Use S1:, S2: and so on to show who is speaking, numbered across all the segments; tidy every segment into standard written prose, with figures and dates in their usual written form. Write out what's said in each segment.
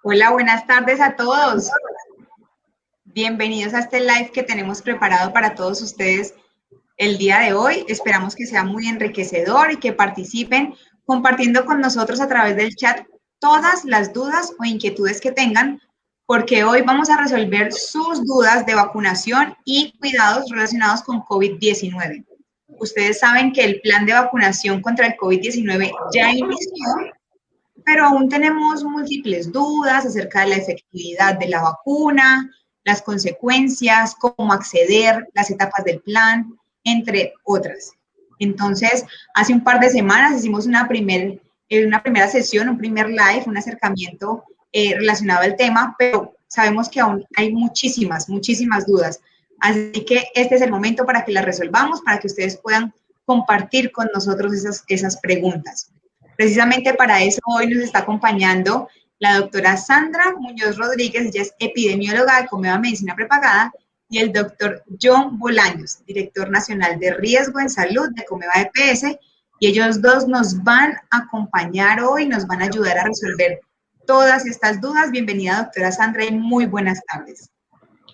S1: Hola, buenas tardes a todos. Bienvenidos a este live que tenemos preparado para todos ustedes el día de hoy. Esperamos que sea muy enriquecedor y que participen compartiendo con nosotros a través del chat todas las dudas o inquietudes que tengan, porque hoy vamos a resolver sus dudas de vacunación y cuidados relacionados con COVID-19. Ustedes saben que el plan de vacunación contra el COVID-19 ya inició, pero aún tenemos múltiples dudas acerca de la efectividad de la vacuna, las consecuencias, cómo acceder, las etapas del plan, entre otras. Entonces, hace un par de semanas hicimos una primera sesión, un primer live, un acercamiento relacionado al tema, pero sabemos que aún hay muchísimas dudas. Así que este es el momento para que las resolvamos, para que ustedes puedan compartir con nosotros esas preguntas. Precisamente para eso hoy nos está acompañando la doctora Sandra Muñoz Rodríguez, ella es epidemióloga de Comeva Medicina Prepagada, y el doctor John Bolaños, director nacional de Riesgo en Salud de Comeva EPS, y ellos dos nos van a acompañar hoy, nos van a ayudar a resolver todas estas dudas. Bienvenida, doctora Sandra, y muy buenas tardes.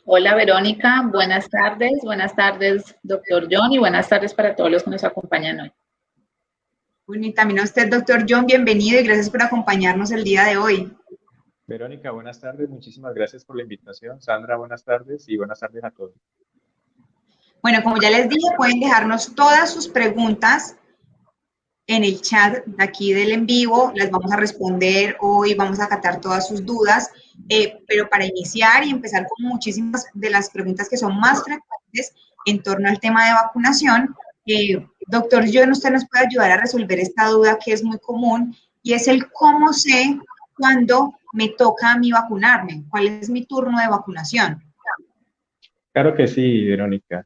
S2: Hola, Verónica, buenas tardes, doctor John, y buenas tardes para todos los que nos acompañan hoy.
S1: Bueno, y también a usted, doctor John, bienvenido y gracias por acompañarnos el día de hoy.
S3: Verónica, buenas tardes, muchísimas gracias por la invitación. Sandra, buenas tardes y buenas tardes a todos.
S1: Bueno, como ya les dije, pueden dejarnos todas sus preguntas en el chat de aquí del en vivo, las vamos a responder hoy, vamos a acatar todas sus dudas, pero para iniciar y empezar con muchísimas de las preguntas que son más frecuentes en torno al tema de vacunación, doctor John, usted nos puede ayudar a resolver esta duda que es muy común y es el cómo sé cuándo me toca a mí vacunarme, cuál es mi turno de vacunación.
S3: Claro que sí, Verónica.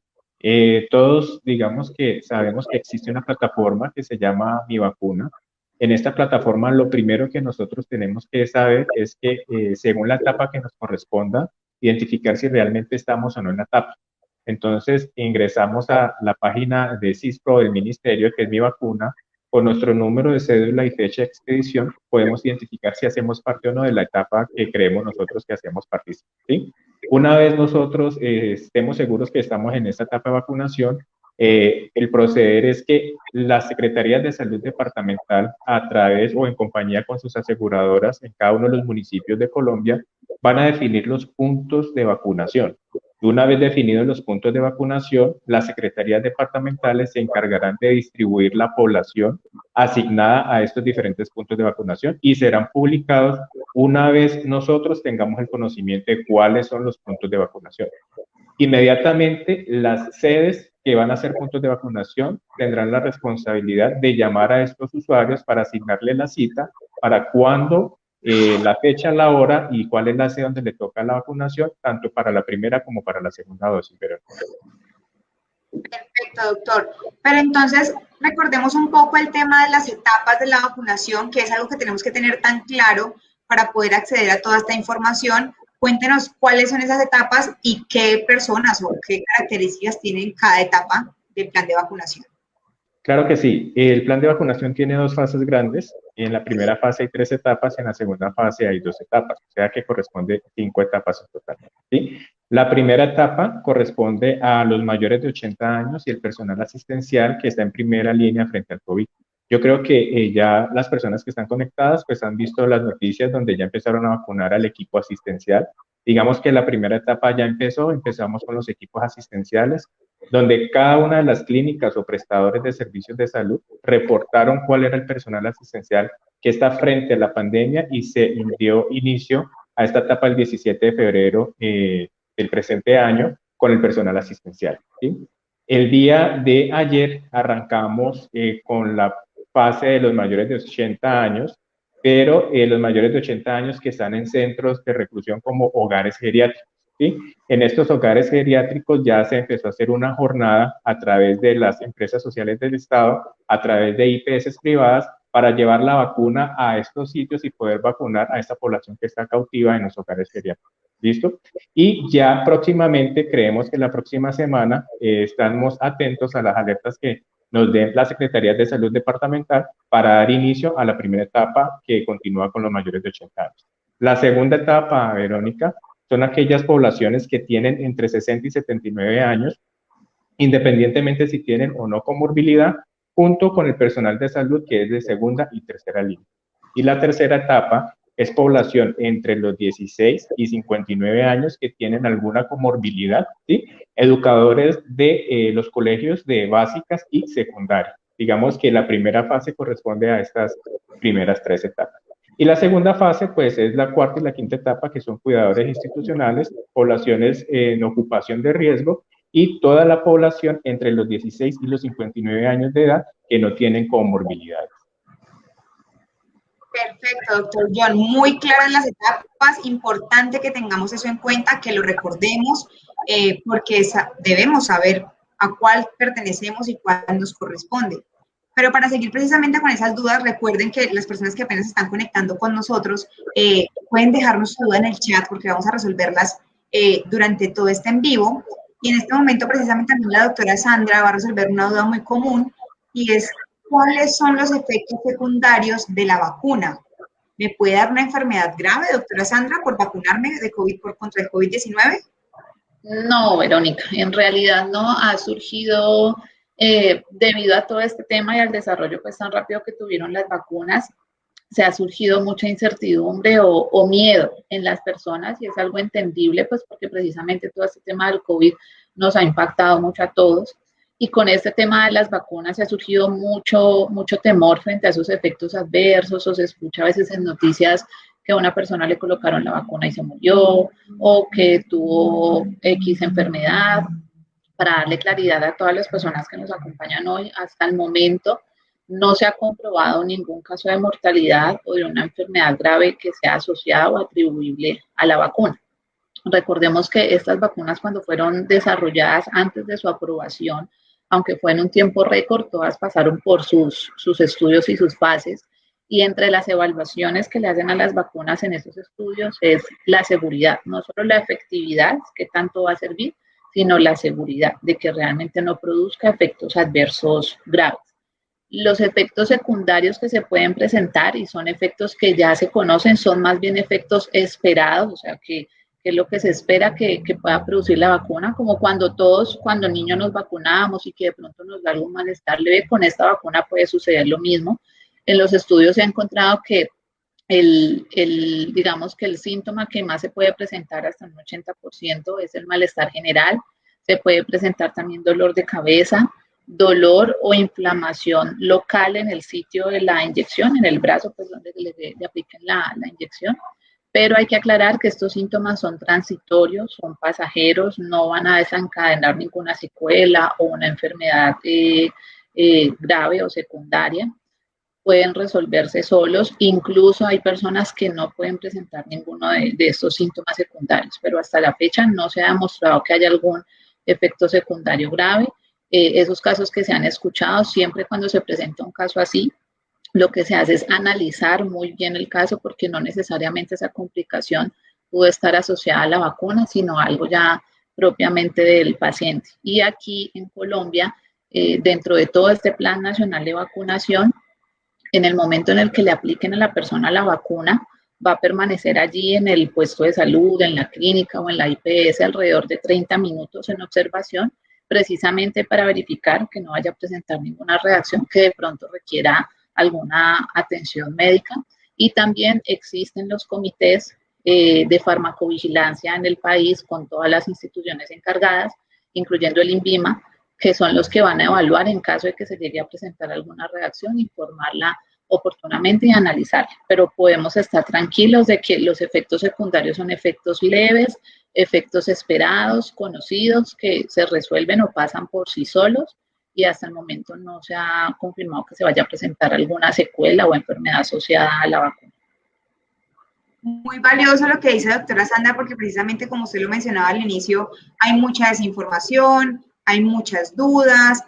S3: Todos, digamos que sabemos que existe una plataforma que se llama Mi Vacuna. En esta plataforma, lo primero que nosotros tenemos que saber es que, según la etapa que nos corresponda, identificar si realmente estamos o no en la etapa. Entonces, ingresamos a la página de CISPRO del Ministerio, que es Mi Vacuna. Con nuestro número de cédula y fecha de expedición, podemos identificar si hacemos parte o no de la etapa que creemos nosotros que hacemos parte, ¿sí? Una vez nosotros estemos seguros que estamos en esta etapa de vacunación, el proceder es que las Secretarías de Salud Departamental, a través o en compañía con sus aseguradoras en cada uno de los municipios de Colombia, van a definir los puntos de vacunación. Una vez definidos los puntos de vacunación, las secretarías departamentales se encargarán de distribuir la población asignada a estos diferentes puntos de vacunación y serán publicados una vez nosotros tengamos el conocimiento de cuáles son los puntos de vacunación. Inmediatamente, las sedes que van a ser puntos de vacunación tendrán la responsabilidad de llamar a estos usuarios para asignarle la cita para cuándo, la fecha, la hora y cuál es la sede donde le toca la vacunación, tanto para la primera como para la segunda dosis.
S1: Perfecto, doctor. Pero entonces, recordemos un poco el tema de las etapas de la vacunación, que es algo que tenemos que tener tan claro para poder acceder a toda esta información. Cuéntenos cuáles son esas etapas y qué personas o qué características tienen cada etapa del plan de vacunación.
S3: Claro que sí. El plan de vacunación tiene dos fases grandes. En la primera fase hay 3 etapas, en la segunda fase hay 2 etapas, o sea que corresponde 5 etapas en total, ¿sí? La primera etapa corresponde a los mayores de 80 años y el personal asistencial que está en primera línea frente al COVID. Yo creo que ya las personas que están conectadas pues han visto las noticias donde ya empezaron a vacunar al equipo asistencial. Digamos que la primera etapa ya empezamos con los equipos asistenciales, donde cada una de las clínicas o prestadores de servicios de salud reportaron cuál era el personal asistencial que está frente a la pandemia y se dio inicio a esta etapa el 17 de febrero del presente año con el personal asistencial, ¿sí? El día de ayer arrancamos con la fase de los mayores de 80 años, pero los mayores de 80 años que están en centros de reclusión como hogares geriátricos, ¿sí? En estos hogares geriátricos ya se empezó a hacer una jornada a través de las empresas sociales del Estado, a través de IPS privadas, para llevar la vacuna a estos sitios y poder vacunar a esta población que está cautiva en los hogares geriátricos. ¿Listo? Y ya próximamente, creemos que la próxima semana, estamos atentos a las alertas que nos den las Secretarías de Salud Departamental para dar inicio a la primera etapa que continúa con los mayores de 80 años. La segunda etapa, Verónica, son aquellas poblaciones que tienen entre 60 y 79 años, independientemente si tienen o no comorbilidad, junto con el personal de salud que es de segunda y tercera línea. Y la tercera etapa es población entre los 16 y 59 años que tienen alguna comorbilidad, ¿sí? Educadores de los colegios de básicas y secundarias. Digamos que la primera fase corresponde a estas primeras tres etapas. Y la segunda fase, pues, es la cuarta y la quinta etapa, que son cuidadores institucionales, poblaciones en ocupación de riesgo y toda la población entre los 16 y los 59 años de edad que no tienen comorbilidades.
S1: Perfecto, doctor John. Muy claras las etapas. Importante que tengamos eso en cuenta, que lo recordemos, porque debemos saber a cuál pertenecemos y cuál nos corresponde. Pero para seguir precisamente con esas dudas, recuerden que las personas que apenas están conectando con nosotros pueden dejarnos su duda en el chat porque vamos a resolverlas durante todo este en vivo. Y en este momento precisamente también la doctora Sandra va a resolver una duda muy común y es ¿cuáles son los efectos secundarios de la vacuna? ¿Me puede dar una enfermedad grave, doctora Sandra, por vacunarme de COVID, contra el COVID-19?
S2: No, Verónica, en realidad no ha surgido debido a todo este tema y al desarrollo pues tan rápido que tuvieron las vacunas, se ha surgido mucha incertidumbre o miedo en las personas y es algo entendible pues porque precisamente todo este tema del COVID nos ha impactado mucho a todos y con este tema de las vacunas se ha surgido mucho temor frente a esos efectos adversos o se escucha a veces en noticias que a una persona le colocaron la vacuna y se murió o que tuvo X enfermedad. Para darle claridad a todas las personas que nos acompañan hoy, hasta el momento no se ha comprobado ningún caso de mortalidad o de una enfermedad grave que sea asociada o atribuible a la vacuna. Recordemos que estas vacunas cuando fueron desarrolladas antes de su aprobación, aunque fue en un tiempo récord, todas pasaron por sus estudios y sus fases y entre las evaluaciones que le hacen a las vacunas en esos estudios es la seguridad, no solo la efectividad, que tanto va a servir, sino la seguridad de que realmente no produzca efectos adversos graves. Los efectos secundarios que se pueden presentar y son efectos que ya se conocen, son más bien efectos esperados, o sea, que es lo que se espera que pueda producir la vacuna, como cuando niños nos vacunamos y que de pronto nos da algún malestar leve, con esta vacuna puede suceder lo mismo. En los estudios se ha encontrado que digamos que el síntoma que más se puede presentar hasta un 80% es el malestar general. Se puede presentar también dolor de cabeza, dolor o inflamación local en el sitio de la inyección, en el brazo, pues donde le apliquen la inyección. Pero hay que aclarar que estos síntomas son transitorios, son pasajeros, no van a desencadenar ninguna secuela o una enfermedad grave o secundaria. Pueden resolverse solos, incluso hay personas que no pueden presentar ninguno de estos síntomas secundarios, pero hasta la fecha no se ha demostrado que haya algún efecto secundario grave. Esos casos que se han escuchado, siempre cuando se presenta un caso así, lo que se hace es analizar muy bien el caso porque no necesariamente esa complicación puede estar asociada a la vacuna, sino algo ya propiamente del paciente. Y aquí en Colombia, dentro de todo este Plan Nacional de Vacunación, en el momento en el que le apliquen a la persona la vacuna, va a permanecer allí en el puesto de salud, en la clínica o en la IPS alrededor de 30 minutos en observación, precisamente para verificar que no vaya a presentar ninguna reacción que de pronto requiera alguna atención médica. Y también existen los comités de farmacovigilancia en el país con todas las instituciones encargadas, incluyendo el INVIMA, que son los que van a evaluar en caso de que se llegue a presentar alguna reacción, informarla oportunamente y analizarla. Pero podemos estar tranquilos de que los efectos secundarios son efectos leves, efectos esperados, conocidos, que se resuelven o pasan por sí solos y hasta el momento no se ha confirmado que se vaya a presentar alguna secuela o enfermedad asociada a la vacuna.
S1: Muy valioso lo que dice la doctora Sandra, porque precisamente como usted lo mencionaba al inicio, hay mucha desinformación, hay muchas dudas,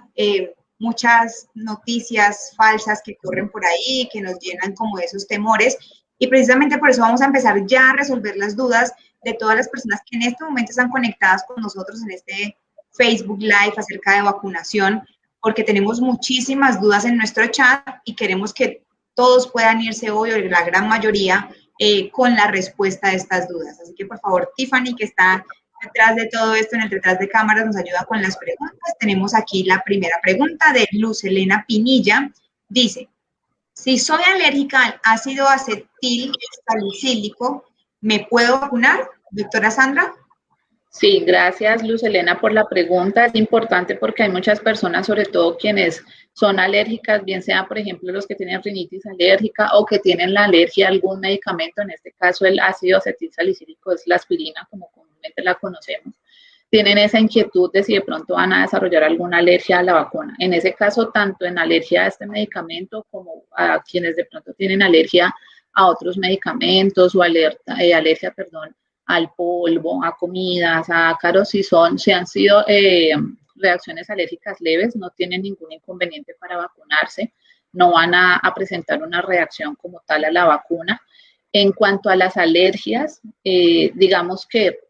S1: muchas noticias falsas que corren por ahí, que nos llenan como de esos temores, y precisamente por eso vamos a empezar ya a resolver las dudas de todas las personas que en este momento están conectadas con nosotros en este Facebook Live acerca de vacunación, porque tenemos muchísimas dudas en nuestro chat y queremos que todos puedan irse hoy, o la gran mayoría, con la respuesta de estas dudas. Así que por favor, Tiffany, que está detrás de todo esto, en el detrás de cámaras, nos ayuda con las preguntas. Tenemos aquí la primera pregunta de Luz Elena Pinilla. Dice, si soy alérgica al ácido acetil salicílico, ¿me puedo vacunar, doctora Sandra?
S2: Sí, gracias Luz Elena por la pregunta. Es importante porque hay muchas personas, sobre todo quienes son alérgicas, bien sea por ejemplo los que tienen rinitis alérgica o que tienen la alergia a algún medicamento, en este caso el ácido acetil salicílico es la aspirina, como comúnmente la conocemos, tienen esa inquietud de si de pronto van a desarrollar alguna alergia a la vacuna. En ese caso, tanto en alergia a este medicamento como a quienes de pronto tienen alergia a otros medicamentos o alergia, al polvo, a comidas, a ácaros, si han sido reacciones alérgicas leves, no tienen ningún inconveniente para vacunarse, no van a presentar una reacción como tal a la vacuna. En cuanto a las alergias, digamos que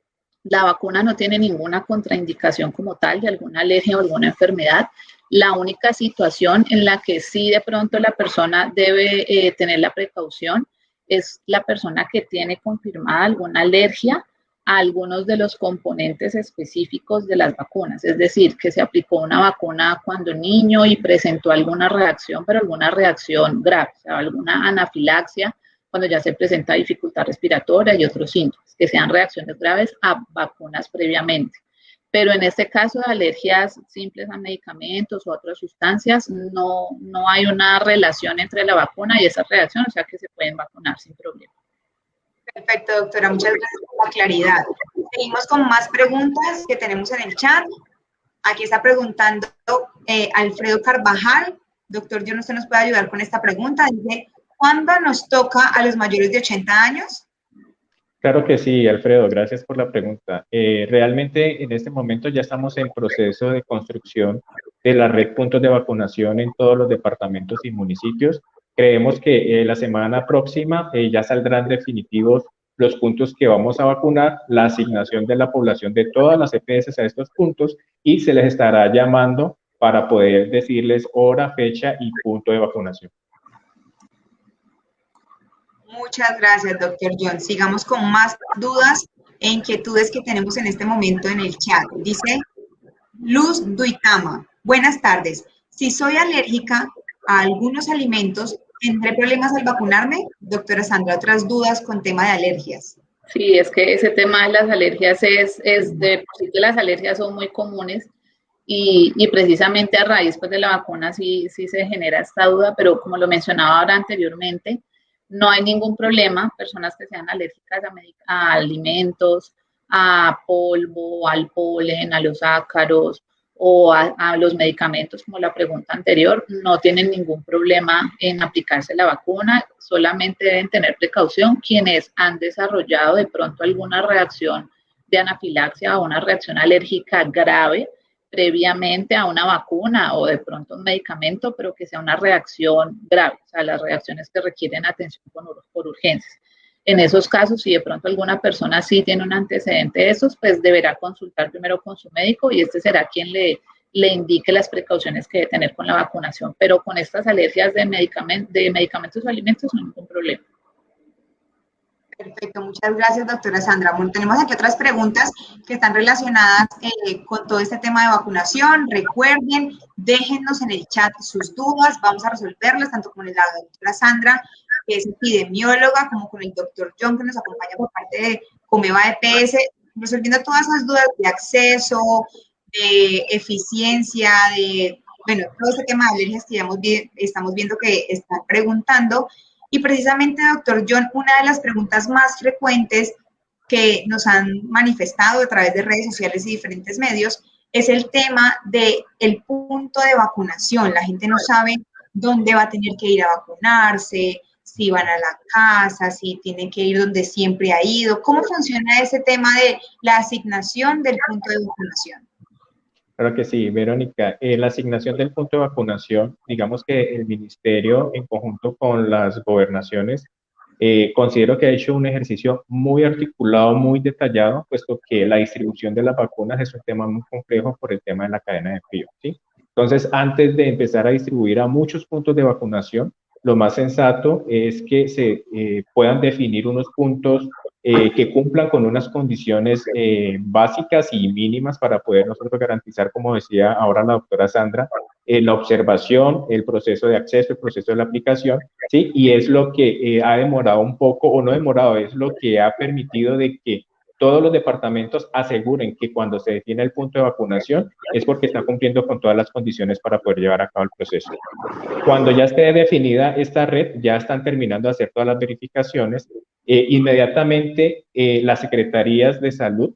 S2: la vacuna no tiene ninguna contraindicación como tal de alguna alergia o alguna enfermedad. La única situación en la que sí de pronto la persona debe tener la precaución es la persona que tiene confirmada alguna alergia a algunos de los componentes específicos de las vacunas. Es decir, que se aplicó una vacuna cuando niño y presentó alguna reacción, pero alguna reacción grave, o sea, alguna anafilaxia, cuando ya se presenta dificultad respiratoria y otros síntomas, que sean reacciones graves a vacunas previamente. Pero en este caso de alergias simples a medicamentos o otras sustancias, no hay una relación entre la vacuna y esa reacción, o sea que se pueden vacunar sin problema.
S1: Perfecto, doctora, muchas gracias por la claridad. Seguimos con más preguntas que tenemos en el chat. Aquí está preguntando Alfredo Carvajal. Doctor, yo no sé, nos puede ayudar con esta pregunta. Dice, ¿cuándo nos toca a los mayores de 80 años?
S3: Claro que sí, Alfredo, gracias por la pregunta. Realmente en este momento ya estamos en proceso de construcción de la red puntos de vacunación en todos los departamentos y municipios. Creemos que la semana próxima ya saldrán definitivos los puntos que vamos a vacunar, la asignación de la población de todas las EPS a estos puntos y se les estará llamando para poder decirles hora, fecha y punto de vacunación.
S1: Muchas gracias, doctor John. Sigamos con más dudas e inquietudes que tenemos en este momento en el chat. Dice Luz Duitama, buenas tardes. Si soy alérgica a algunos alimentos, ¿tendré problemas al vacunarme? Doctora Sandra, otras dudas con tema de alergias.
S2: Sí, es que ese tema de las alergias es de por sí que las alergias son muy comunes y precisamente a raíz pues, de la vacuna sí se genera esta duda, pero como lo mencionaba ahora anteriormente, no hay ningún problema, personas que sean alérgicas a alimentos, a polvo, al polen, a los ácaros o a los medicamentos, como la pregunta anterior, no tienen ningún problema en aplicarse la vacuna, solamente deben tener precaución quienes han desarrollado de pronto alguna reacción de anafilaxia o una reacción alérgica grave previamente a una vacuna o de pronto un medicamento, pero que sea una reacción grave, o sea, las reacciones que requieren atención por urgencias. En esos casos, si de pronto alguna persona sí tiene un antecedente de esos, pues deberá consultar primero con su médico y este será quien le indique las precauciones que debe tener con la vacunación. Pero con estas alergias de medicamentos o alimentos no hay ningún problema.
S1: Perfecto, muchas gracias, doctora Sandra. Bueno, tenemos aquí otras preguntas que están relacionadas con todo este tema de vacunación. Recuerden, déjennos en el chat sus dudas, vamos a resolverlas tanto con la doctora Sandra, que es epidemióloga, como con el doctor John, que nos acompaña por parte de Comeva EPS, resolviendo todas esas dudas de acceso, de eficiencia, de, bueno, todo este tema de alergias que ya estamos viendo que están preguntando. Y precisamente, doctor John, una de las preguntas más frecuentes que nos han manifestado a través de redes sociales y diferentes medios es el tema del punto de vacunación. La gente no sabe dónde va a tener que ir a vacunarse, si van a la casa, si tienen que ir donde siempre ha ido. ¿Cómo funciona ese tema de la asignación del punto de vacunación?
S3: Claro que sí, Verónica. La asignación del punto de vacunación, digamos que el ministerio en conjunto con las gobernaciones, considero que ha hecho un ejercicio muy articulado, muy detallado, puesto que la distribución de las vacunas es un tema muy complejo por el tema de la cadena de frío, ¿sí? Entonces, antes de empezar a distribuir a muchos puntos de vacunación, lo más sensato es que se puedan definir unos puntos que cumplan con unas condiciones básicas y mínimas para poder nosotros garantizar, como decía ahora la doctora Sandra, la observación, el proceso de acceso, el proceso de la aplicación, ¿sí? Y es lo que ha demorado un poco, o no demorado, es lo que ha permitido de que todos los departamentos aseguren que cuando se define el punto de vacunación es porque está cumpliendo con todas las condiciones para poder llevar a cabo el proceso. Cuando ya esté definida esta red, ya están terminando de hacer todas las verificaciones, inmediatamente las secretarías de salud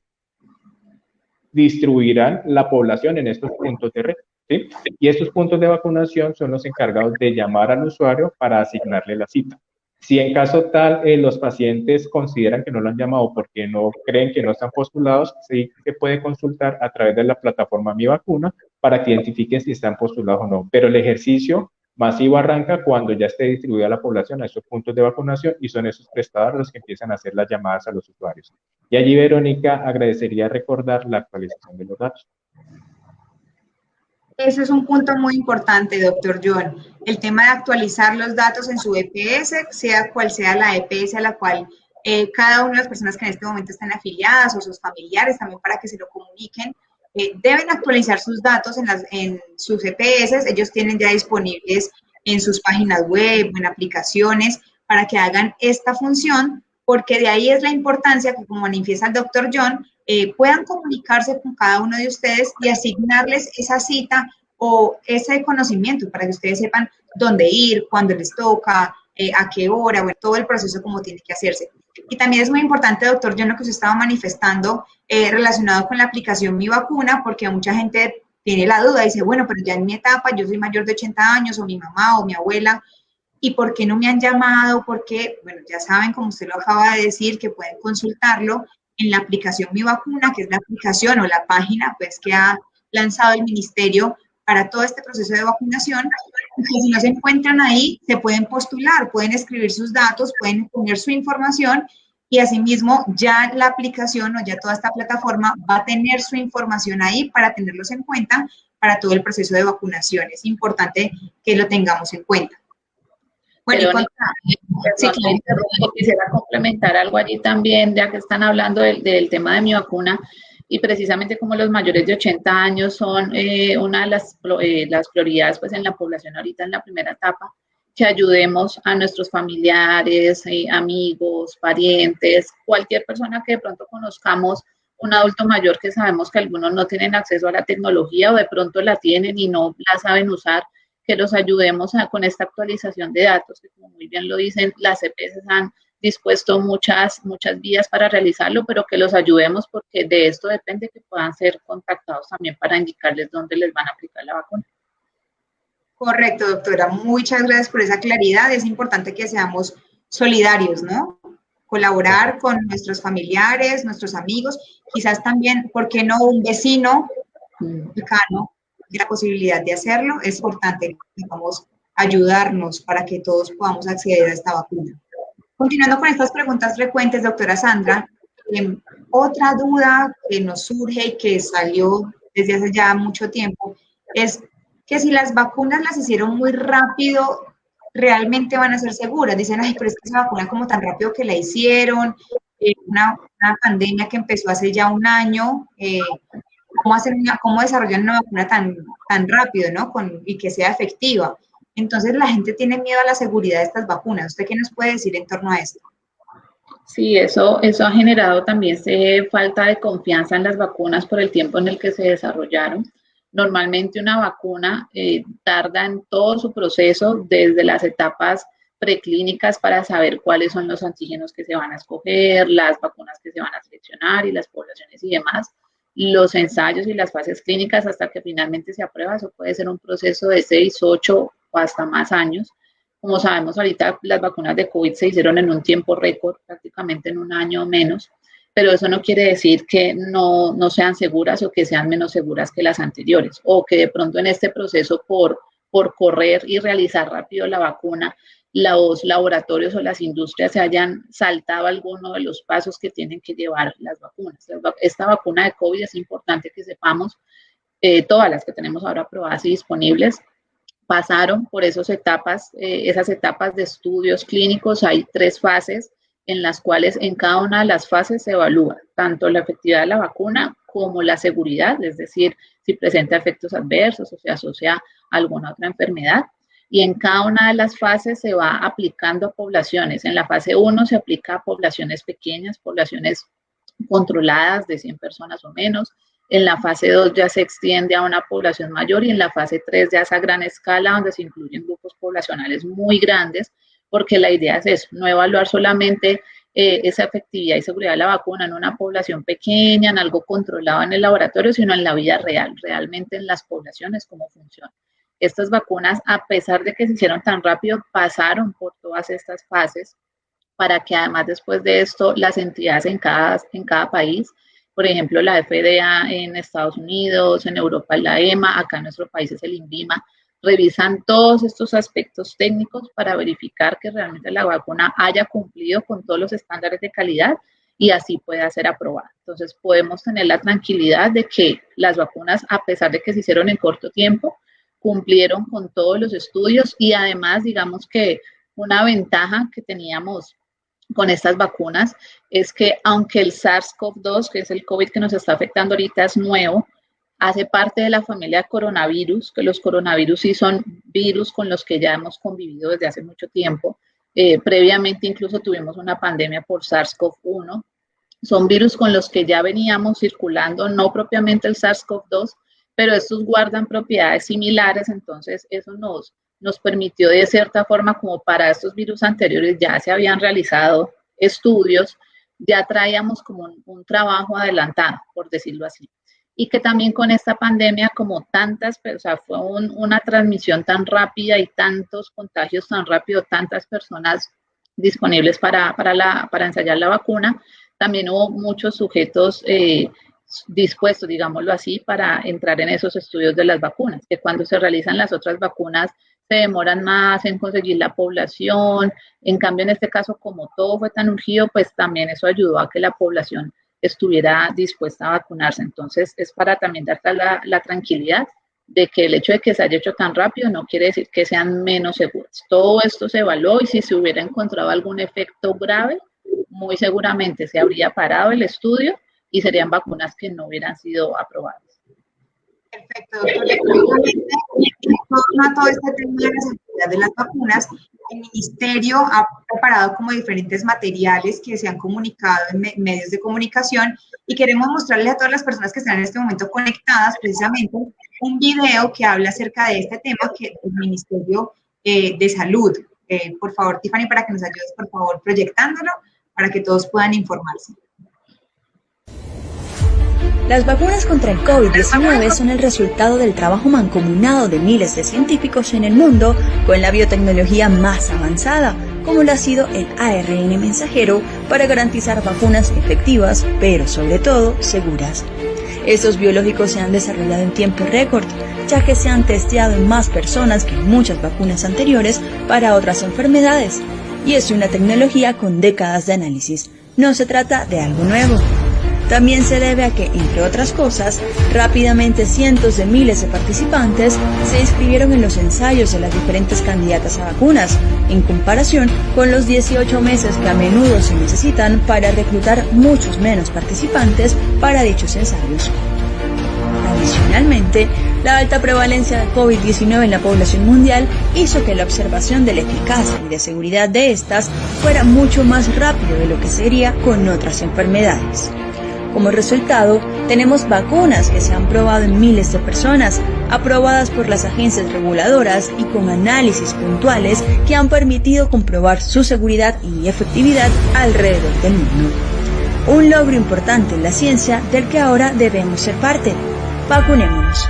S3: distribuirán la población en estos puntos de red, ¿sí? Y estos puntos de vacunación son los encargados de llamar al usuario para asignarle la cita. Si en caso tal los pacientes consideran que no lo han llamado porque no creen que no están postulados, sí se puede consultar a través de la plataforma Mi Vacuna para que identifiquen si están postulados o no. Pero el ejercicio masivo arranca cuando ya esté distribuida la población a esos puntos de vacunación y son esos prestadores los que empiezan a hacer las llamadas a los usuarios. Y allí, Verónica, agradecería recordar la actualización de los datos.
S1: Ese es un punto muy importante, doctor John. El tema de actualizar los datos en su EPS, sea cual sea la EPS a la cual cada una de las personas que en este momento están afiliadas o sus familiares también para que se lo comuniquen, deben actualizar sus datos en sus EPS. Ellos tienen ya disponibles en sus páginas web, en aplicaciones, para que hagan esta función, porque de ahí es la importancia que, como manifiesta el doctor John, puedan comunicarse con cada uno de ustedes y asignarles esa cita o ese conocimiento para que ustedes sepan dónde ir, cuándo les toca, a qué hora, bueno, todo el proceso como tiene que hacerse. Y también es muy importante, doctor John, lo que usted estaba manifestando relacionado con la aplicación Mi Vacuna, porque mucha gente tiene la duda y dice, bueno, pero ya en mi etapa, yo soy mayor de 80 años, o mi mamá o mi abuela, ¿y por qué no me han llamado? Porque, bueno, ya saben, como usted lo acaba de decir, que pueden consultarlo en la aplicación Mi Vacuna, que es la aplicación o la página pues, que ha lanzado el ministerio para todo este proceso de vacunación. Y que si no se encuentran ahí, se pueden postular, pueden escribir sus datos, pueden poner su información y asimismo ya la aplicación o ya toda esta plataforma va a tener su información ahí para tenerlos en cuenta para todo el proceso de vacunación. Es importante que lo tengamos en cuenta.
S2: Bueno, quisiera complementar algo allí también, ya que están hablando del tema de Mi Vacuna, y precisamente como los mayores de 80 años son una de las prioridades pues, en la población ahorita en la primera etapa, que ayudemos a nuestros familiares, amigos, parientes, cualquier persona que de pronto conozcamos, un adulto mayor que sabemos que algunos no tienen acceso a la tecnología o de pronto la tienen y no la saben usar, que los ayudemos con esta actualización de datos, que como muy bien lo dicen, las EPS han dispuesto muchas vías para realizarlo, pero que los ayudemos porque de esto depende que puedan ser contactados también para indicarles dónde les van a aplicar la vacuna.
S1: Correcto, doctora. Muchas gracias por esa claridad. Es importante que seamos solidarios, ¿no? Colaborar con nuestros familiares, nuestros amigos, quizás también, ¿por qué no un vecino cercano? La posibilidad de hacerlo, es importante que vamos a ayudarnos para que todos podamos acceder a esta vacuna. Continuando con estas preguntas frecuentes, doctora Sandra, otra duda que nos surge y que salió desde hace ya mucho tiempo es que si las vacunas las hicieron muy rápido, ¿realmente van a ser seguras? Dicen, ay, pero es que esa vacuna como tan rápido que la hicieron, una pandemia que empezó hace ya un año, cómo desarrollar una vacuna tan rápido, ¿no? Y que sea efectiva. Entonces, la gente tiene miedo a la seguridad de estas vacunas. ¿Usted qué nos puede decir en torno a esto?
S2: Sí, eso ha generado también falta de confianza en las vacunas por el tiempo en el que se desarrollaron. Normalmente una vacuna tarda en todo su proceso, desde las etapas preclínicas para saber cuáles son los antígenos que se van a escoger, las vacunas que se van a seleccionar y las poblaciones y demás, los ensayos y las fases clínicas hasta que finalmente se aprueba. Eso puede ser un proceso de 6, 8 o hasta más años. Como sabemos ahorita, las vacunas de COVID se hicieron en un tiempo récord, prácticamente en un año o menos, pero eso no quiere decir que no sean seguras o que sean menos seguras que las anteriores, o que de pronto en este proceso por correr y realizar rápido la vacuna, los laboratorios o las industrias se hayan saltado alguno de los pasos que tienen que llevar las vacunas. Esta vacuna de COVID es importante que sepamos, todas las que tenemos ahora aprobadas y disponibles, pasaron por esas etapas de estudios clínicos. Hay 3 fases en las cuales en cada una de las fases se evalúa tanto la efectividad de la vacuna como la seguridad, es decir, si presenta efectos adversos o se asocia a alguna otra enfermedad. Y en cada una de las fases se va aplicando a poblaciones. En la fase 1 se aplica a poblaciones pequeñas, poblaciones controladas de 100 personas o menos. En la fase 2 ya se extiende a una población mayor y en la fase 3 ya es a gran escala, donde se incluyen grupos poblacionales muy grandes, porque la idea es eso, no evaluar solamente esa efectividad y seguridad de la vacuna en una población pequeña, en algo controlado en el laboratorio, sino en la vida real, realmente en las poblaciones, cómo funciona. Estas vacunas, a pesar de que se hicieron tan rápido, pasaron por todas estas fases para que además después de esto las entidades en cada país, por ejemplo la FDA en Estados Unidos, en Europa la EMA, acá en nuestro país es el INVIMA, revisan todos estos aspectos técnicos para verificar que realmente la vacuna haya cumplido con todos los estándares de calidad y así pueda ser aprobada. Entonces podemos tener la tranquilidad de que las vacunas, a pesar de que se hicieron en corto tiempo, cumplieron con todos los estudios y además digamos que una ventaja que teníamos con estas vacunas es que aunque el SARS-CoV-2, que es el COVID que nos está afectando ahorita, es nuevo, hace parte de la familia coronavirus, que los coronavirus sí son virus con los que ya hemos convivido desde hace mucho tiempo. Previamente incluso tuvimos una pandemia por SARS-CoV-1. Son virus con los que ya veníamos circulando, no propiamente el SARS-CoV-2, pero estos guardan propiedades similares, entonces eso nos permitió de cierta forma, como para estos virus anteriores ya se habían realizado estudios, ya traíamos como un trabajo adelantado, por decirlo así. Y que también con esta pandemia, como tantas, o sea, fue una transmisión tan rápida y tantos contagios tan rápido, tantas personas disponibles para ensayar la vacuna, también hubo muchos sujetos dispuestos, digámoslo así, para entrar en esos estudios de las vacunas, que cuando se realizan las otras vacunas se demoran más en conseguir la población. En cambio, en este caso, como todo fue tan urgido, pues también eso ayudó a que la población estuviera dispuesta a vacunarse. Entonces, es para también dar la tranquilidad de que el hecho de que se haya hecho tan rápido no quiere decir que sean menos seguras. Todo esto se evaluó y si se hubiera encontrado algún efecto grave, muy seguramente se habría parado el estudio y serían vacunas que no hubieran sido aprobadas.
S1: Perfecto, doctor. En todo este tema de la seguridad de las vacunas, el Ministerio ha preparado como diferentes materiales que se han comunicado en medios de comunicación y queremos mostrarles a todas las personas que están en este momento conectadas precisamente un video que habla acerca de este tema que el Ministerio de Salud. Por favor, Tiffany, para que nos ayudes, por favor, proyectándolo para que todos puedan informarse.
S4: Las vacunas contra el COVID-19 son el resultado del trabajo mancomunado de miles de científicos en el mundo con la biotecnología más avanzada, como lo ha sido el ARN mensajero, para garantizar vacunas efectivas, pero sobre todo seguras. Estos biológicos se han desarrollado en tiempo récord, ya que se han testeado en más personas que en muchas vacunas anteriores para otras enfermedades, y es una tecnología con décadas de análisis. No se trata de algo nuevo. También se debe a que, entre otras cosas, rápidamente cientos de miles de participantes se inscribieron en los ensayos de las diferentes candidatas a vacunas, en comparación con los 18 meses que a menudo se necesitan para reclutar muchos menos participantes para dichos ensayos. Adicionalmente, la alta prevalencia de COVID-19 en la población mundial hizo que la observación de la eficacia y de seguridad de estas fuera mucho más rápido de lo que sería con otras enfermedades. Como resultado, tenemos vacunas que se han probado en miles de personas, aprobadas por las agencias reguladoras y con análisis puntuales que han permitido comprobar su seguridad y efectividad alrededor del mundo. Un logro importante en la ciencia del que ahora debemos ser parte. Vacunémonos.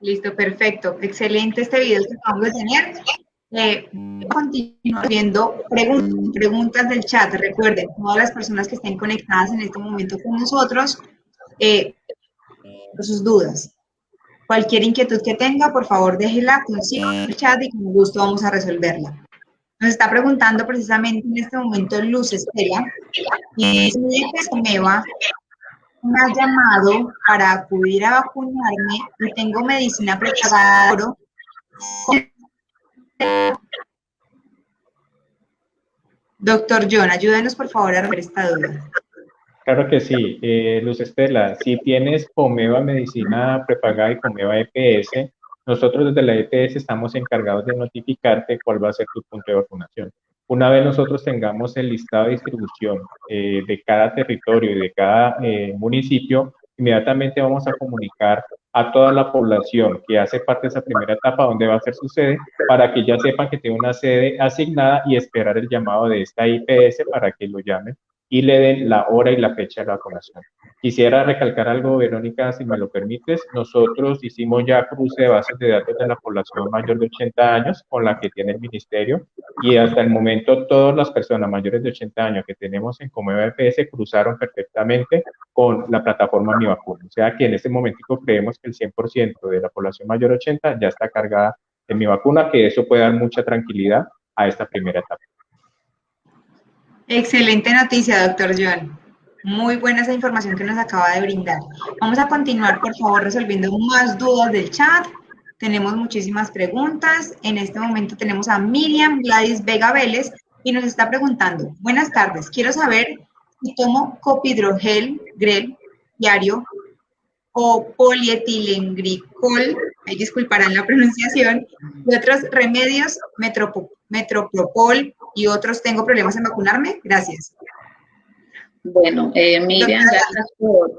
S1: Listo, perfecto. Excelente este video que acabamos de tener. Continuamos viendo preguntas del chat. Recuerden, todas las personas que estén conectadas en este momento con nosotros, sus dudas. Cualquier inquietud que tenga, por favor, déjela consigo en el chat y con gusto vamos a resolverla. Nos está preguntando precisamente en este momento Luz Estela, y dice que me ha llamado para acudir a vacunarme y tengo medicina prepagada. Doctor John, ayúdenos por favor a resolver esta duda.
S3: Claro que sí, Luz Estela, si tienes Comeva Medicina Prepagada y Comeva EPS, nosotros desde la EPS estamos encargados de notificarte cuál va a ser tu punto de vacunación. Una vez nosotros tengamos el listado de distribución de cada territorio y de cada municipio, inmediatamente vamos a comunicar a toda la población que hace parte de esa primera etapa dónde va a ser su sede, para que ya sepan que tiene una sede asignada y esperar el llamado de esta IPS para que lo llamen y le den la hora y la fecha de la vacunación. Quisiera recalcar algo, Verónica, si me lo permites. Nosotros hicimos ya cruce de bases de datos de la población mayor de 80 años con la que tiene el ministerio, y hasta el momento todas las personas mayores de 80 años que tenemos en Comeva EPS cruzaron perfectamente con la plataforma Mi Vacuna. O sea que en este momento creemos que el 100% de la población mayor de 80 ya está cargada en Mi Vacuna, que eso puede dar mucha tranquilidad a esta primera etapa.
S1: Excelente noticia, doctor John. Muy buena esa información que nos acaba de brindar. Vamos a continuar, por favor, resolviendo más dudas del chat. Tenemos muchísimas preguntas. En este momento tenemos a Miriam Gladys Vega Vélez y nos está preguntando: buenas tardes, quiero saber si tomo copidrogel diario o polietilenglicol, ahí disculparán la pronunciación, y otros remedios, metropropol y otros, ¿tengo problemas en vacunarme? Gracias.
S2: Bueno, Miriam, gracias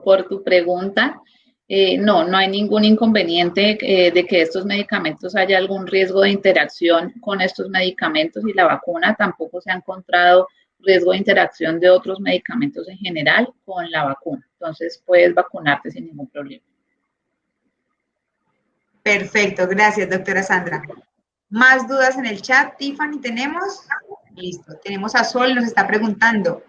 S2: por tu pregunta. No hay ningún inconveniente de que estos medicamentos haya algún riesgo de interacción con estos medicamentos, y la vacuna tampoco se ha encontrado riesgo de interacción de otros medicamentos en general con la vacuna. Entonces, puedes vacunarte sin ningún problema.
S1: Perfecto, gracias, doctora Sandra. ¿Más dudas en el chat, Tiffany, tenemos? Listo, tenemos a Sol, nos está preguntando: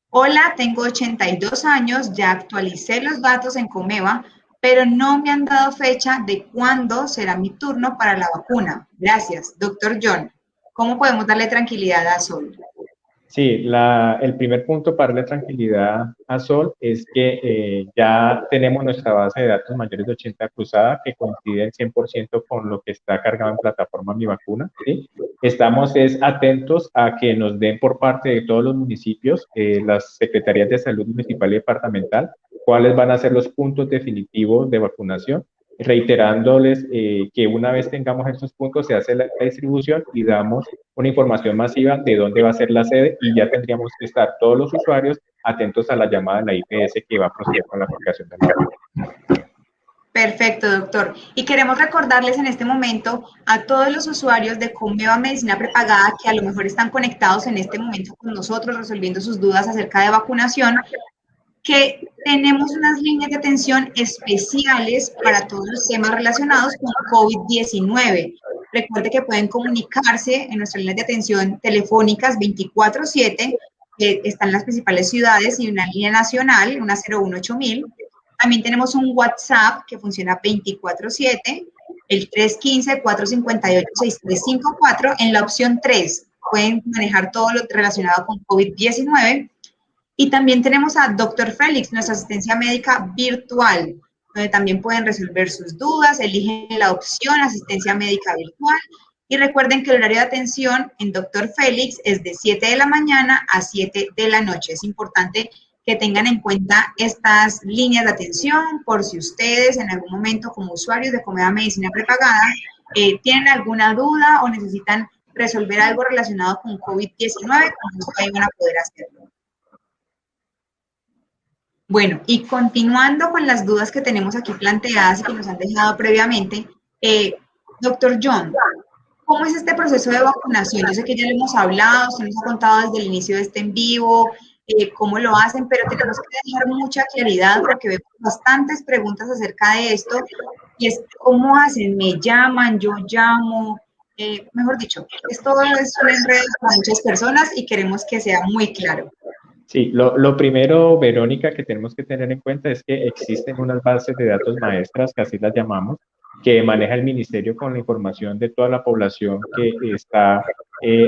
S1: hola, tengo 82 años, ya actualicé los datos en Comeva, pero no me han dado fecha de cuándo será mi turno para la vacuna. Gracias, doctor John. ¿Cómo podemos darle tranquilidad a Sol?
S3: Sí, el primer punto para darle tranquilidad a Sol es que ya tenemos nuestra base de datos mayores de 80 cruzada, que coincide el 100% con lo que está cargado en plataforma Mi Vacuna, ¿sí? Estamos atentos a que nos den por parte de todos los municipios, las secretarías de salud municipal y departamental, cuáles van a ser los puntos definitivos de vacunación, reiterándoles que una vez tengamos esos puntos se hace la distribución y damos una información masiva de dónde va a ser la sede, y ya tendríamos que estar todos los usuarios atentos a la llamada de la IPS que va a proceder con la aplicación de la vacuna.
S1: Perfecto, doctor. Y queremos recordarles en este momento a todos los usuarios de Comeva Medicina Prepagada que a lo mejor están conectados en este momento con nosotros resolviendo sus dudas acerca de vacunación, que tenemos unas líneas de atención especiales para todos los temas relacionados con COVID-19. Recuerde que pueden comunicarse en nuestras líneas de atención telefónicas 24/7, que están en las principales ciudades, y una línea nacional, una 018.000. También tenemos un WhatsApp que funciona 24/7, el 315-458-6354, en la opción 3. Pueden manejar todo lo relacionado con COVID-19. Y también tenemos a Dr. Félix, nuestra asistencia médica virtual, donde también pueden resolver sus dudas, eligen la opción asistencia médica virtual, y recuerden que el horario de atención en Dr. Félix es de 7 de la mañana a 7 de la noche. Es importante que tengan en cuenta estas líneas de atención por si ustedes en algún momento como usuarios de Comeva Medicina Prepagada tienen alguna duda o necesitan resolver algo relacionado con COVID-19, con gusto ahí van a poder hacerlo. Bueno, y continuando con las dudas que tenemos aquí planteadas y que nos han dejado previamente, doctor John, ¿cómo es este proceso de vacunación? Yo sé que ya lo hemos hablado, usted nos ha contado desde el inicio de este en vivo, cómo lo hacen, pero tenemos que dejar mucha claridad porque vemos bastantes preguntas acerca de esto, y es ¿cómo hacen? ¿Me llaman? ¿Yo llamo? Mejor dicho, esto es un enredo para muchas personas y queremos que sea muy claro.
S3: Sí, lo primero, Verónica, que tenemos que tener en cuenta es que existen unas bases de datos maestras, que así las llamamos, que maneja el ministerio con la información de toda la población que está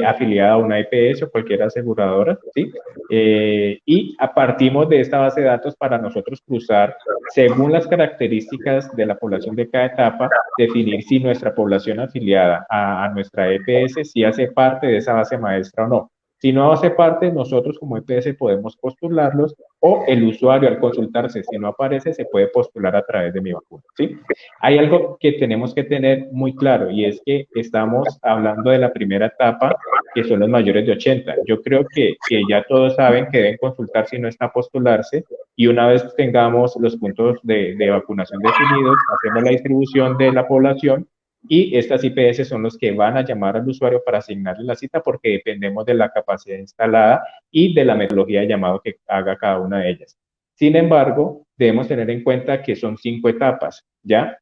S3: afiliada a una EPS o cualquier aseguradora, ¿sí? Y partimos de esta base de datos para nosotros cruzar, según las características de la población de cada etapa, definir si nuestra población afiliada a nuestra EPS si hace parte de esa base maestra o no. Si no hace parte, nosotros como EPS podemos postularlos o el usuario al consultarse, si no aparece, se puede postular a través de Mi Vacuna, ¿sí? Hay algo que tenemos que tener muy claro y es que estamos hablando de la primera etapa, que son los mayores de 80. Yo creo que ya todos saben que deben consultar si no está postularse y una vez tengamos los puntos de vacunación definidos, hacemos la distribución de la población y estas IPS son los que van a llamar al usuario para asignarle la cita porque dependemos de la capacidad instalada y de la metodología de llamado que haga cada una de ellas. Sin embargo, debemos tener en cuenta que son 5 etapas, ¿ya?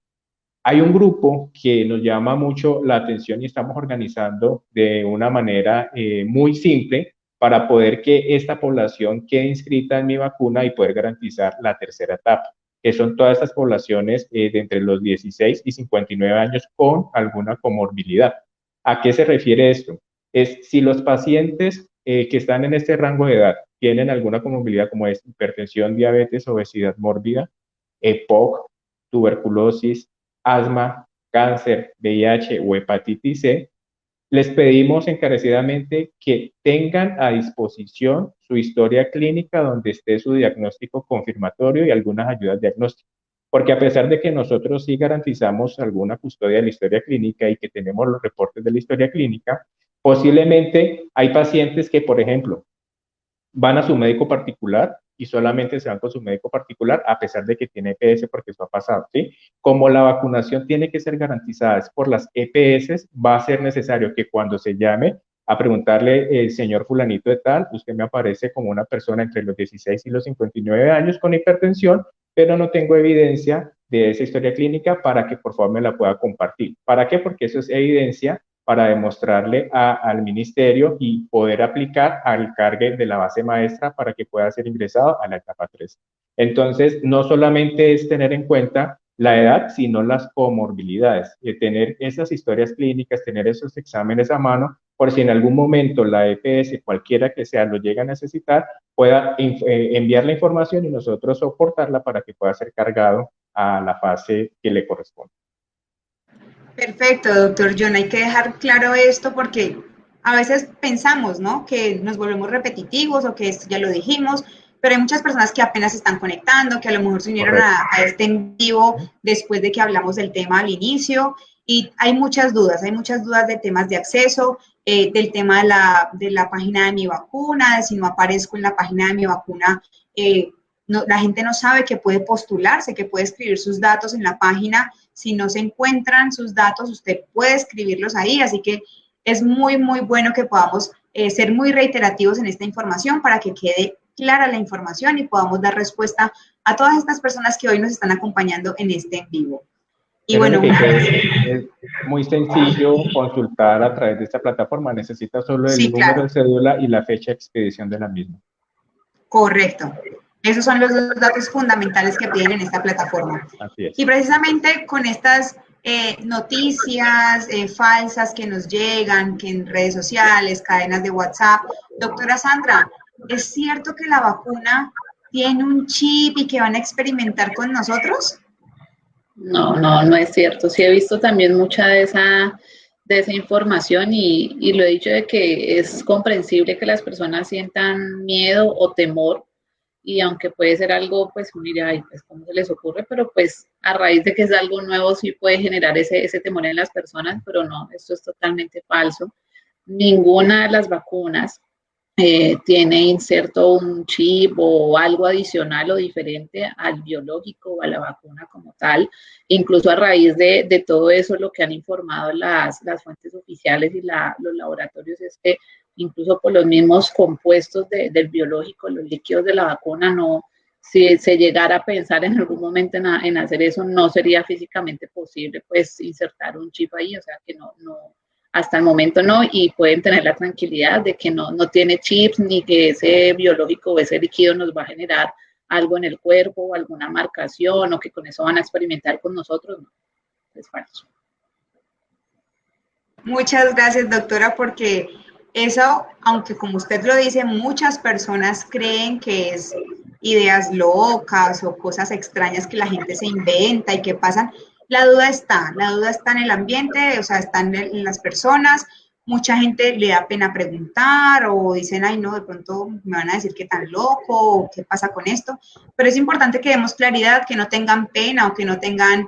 S3: Hay un grupo que nos llama mucho la atención y estamos organizando de una manera muy simple para poder que esta población quede inscrita en Mi Vacuna y poder garantizar la tercera etapa, que son todas estas poblaciones de entre los 16 y 59 años con alguna comorbilidad. ¿A qué se refiere esto? Es si los pacientes que están en este rango de edad tienen alguna comorbilidad como es hipertensión, diabetes, obesidad mórbida, EPOC, tuberculosis, asma, cáncer, VIH o hepatitis C, les pedimos encarecidamente que tengan a disposición su historia clínica donde esté su diagnóstico confirmatorio y algunas ayudas diagnósticas. Porque a pesar de que nosotros sí garantizamos alguna custodia de la historia clínica y que tenemos los reportes de la historia clínica, posiblemente hay pacientes que, por ejemplo, van a su médico particular y solamente se van con su médico particular a pesar de que tiene EPS porque eso ha pasado, ¿sí? Como la vacunación tiene que ser garantizada por las EPS, va a ser necesario que cuando se llame a preguntarle, señor fulanito de tal, usted me aparece como una persona entre los 16 y los 59 años con hipertensión, pero no tengo evidencia de esa historia clínica para que por favor me la pueda compartir. ¿Para qué? Porque eso es evidencia para demostrarle al ministerio y poder aplicar al cargue de la base maestra para que pueda ser ingresado a la etapa 3. Entonces, no solamente es tener en cuenta la edad, sino las comorbilidades, tener esas historias clínicas, tener esos exámenes a mano, por si en algún momento la EPS, cualquiera que sea, lo llega a necesitar, pueda enviar la información y nosotros soportarla para que pueda ser cargado a la fase que le corresponde.
S1: Perfecto, doctor John. Hay que dejar claro esto porque a veces pensamos, ¿no?, que nos volvemos repetitivos o que esto ya lo dijimos, pero hay muchas personas que apenas se están conectando, que a lo mejor se unieron a este en vivo después de que hablamos del tema al inicio y hay muchas dudas de temas de acceso, del tema de la página de Mi Vacuna, de si no aparezco en la página de Mi Vacuna, no, la gente no sabe que puede postularse, que puede escribir sus datos en la página. Si no se encuentran sus datos, usted puede escribirlos ahí, así que es muy, muy bueno que podamos ser muy reiterativos en esta información para que quede clara la información y podamos dar respuesta a todas estas personas que hoy nos están acompañando en este en vivo. Y bueno,
S3: es muy sencillo consultar a través de esta plataforma, necesita solo el número de cédula y la fecha de expedición de la misma.
S1: Correcto. Esos son los dos datos fundamentales que piden en esta plataforma.
S3: Así es.
S1: Y precisamente con estas noticias falsas que nos llegan, que en redes sociales, cadenas de WhatsApp, doctora Sandra, ¿es cierto que la vacuna tiene un chip y que van a experimentar con nosotros?
S2: No es cierto. Sí he visto también mucha de esa información y lo he dicho de que es comprensible que las personas sientan miedo o temor. Y aunque puede ser algo, pues uno dirá, ay, pues cómo se les ocurre, pero pues a raíz de que es algo nuevo sí puede generar ese temor en las personas, pero no, esto es totalmente falso. Ninguna de las vacunas tiene inserto un chip o algo adicional o diferente al biológico o a la vacuna como tal. Incluso a raíz de todo eso, lo que han informado las fuentes oficiales y los laboratorios es que incluso por los mismos compuestos del biológico, los líquidos de la vacuna, no, si se llegara a pensar en algún momento en hacer eso, no sería físicamente posible, pues, insertar un chip ahí, o sea que no, hasta el momento no, y pueden tener la tranquilidad de que no tiene chips, ni que ese biológico o ese líquido nos va a generar algo en el cuerpo, o alguna marcación, o que con eso van a experimentar con nosotros, no, es falso.
S1: Muchas gracias, doctora, porque Eso, aunque como usted lo dice, muchas personas creen que es ideas locas o cosas extrañas que la gente se inventa y que pasan, la duda está en el ambiente, o sea, está en las personas. Mucha gente le da pena preguntar o dicen, ay, no, de pronto me van a decir que tan loco o qué pasa con esto. Pero es importante que demos claridad, que no tengan pena o que no tengan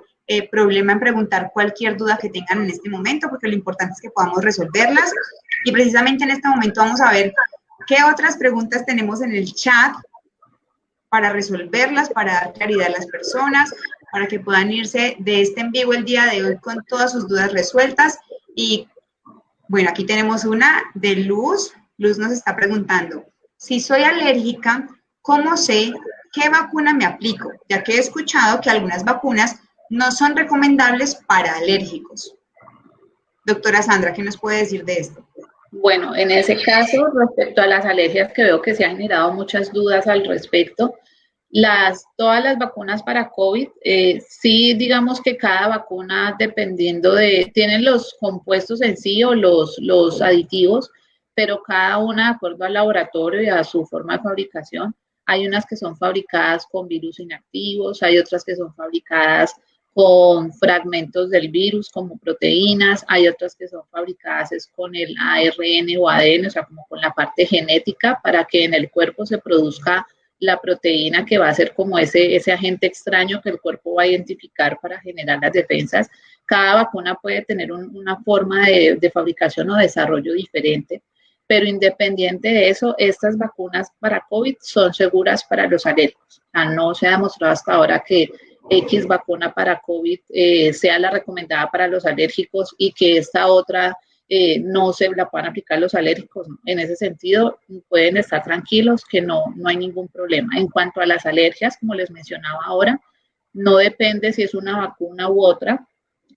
S1: problema en preguntar cualquier duda que tengan en este momento, porque lo importante es que podamos resolverlas. Y precisamente en este momento vamos a ver qué otras preguntas tenemos en el chat para resolverlas, para dar claridad a las personas, para que puedan irse de este en vivo el día de hoy con todas sus dudas resueltas. Y bueno, aquí tenemos una de Luz. Luz nos está preguntando, si soy alérgica, ¿cómo sé qué vacuna me aplico? Ya que he escuchado que algunas vacunas no son recomendables para alérgicos. Doctora Sandra, ¿qué nos puede decir de esto?
S2: Bueno, en ese caso, respecto a las alergias, que veo que se han generado muchas dudas al respecto, todas las vacunas para COVID, sí, digamos que cada vacuna, dependiendo tienen los compuestos en sí o los aditivos, pero cada una, de acuerdo al laboratorio y a su forma de fabricación, hay unas que son fabricadas con virus inactivos, hay otras que son fabricadas con fragmentos del virus como proteínas, hay otras que son fabricadas con el ARN o ADN, o sea, como con la parte genética para que en el cuerpo se produzca la proteína que va a ser como ese agente extraño que el cuerpo va a identificar para generar las defensas. Cada vacuna puede tener una forma de fabricación o desarrollo diferente, pero independiente de eso, estas vacunas para COVID son seguras para los alérgicos. O sea, no se ha demostrado hasta ahora que X vacuna para COVID sea la recomendada para los alérgicos y que esta otra no se la puedan aplicar los alérgicos. En ese sentido, pueden estar tranquilos que no hay ningún problema. En cuanto a las alergias, como les mencionaba ahora, no depende si es una vacuna u otra,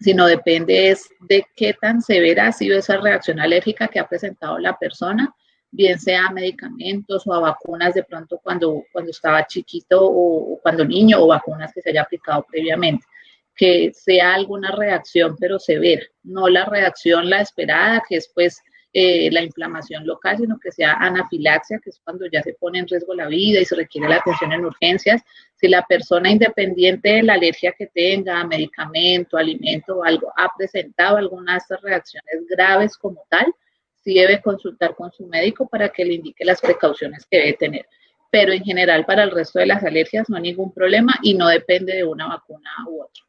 S2: sino depende de qué tan severa ha sido esa reacción alérgica que ha presentado la persona, bien sea a medicamentos o a vacunas de pronto cuando estaba chiquito o cuando niño, o vacunas que se haya aplicado previamente, que sea alguna reacción pero severa, no la reacción la esperada, que es pues la inflamación local, sino que sea anafilaxia, que es cuando ya se pone en riesgo la vida y se requiere la atención en urgencias. Si la persona, independiente de la alergia que tenga, medicamento, alimento o algo, ha presentado alguna de estas reacciones graves como tal, sí debe consultar con su médico para que le indique las precauciones que debe tener. Pero en general, para el resto de las alergias no hay ningún problema y no depende de una vacuna u otra.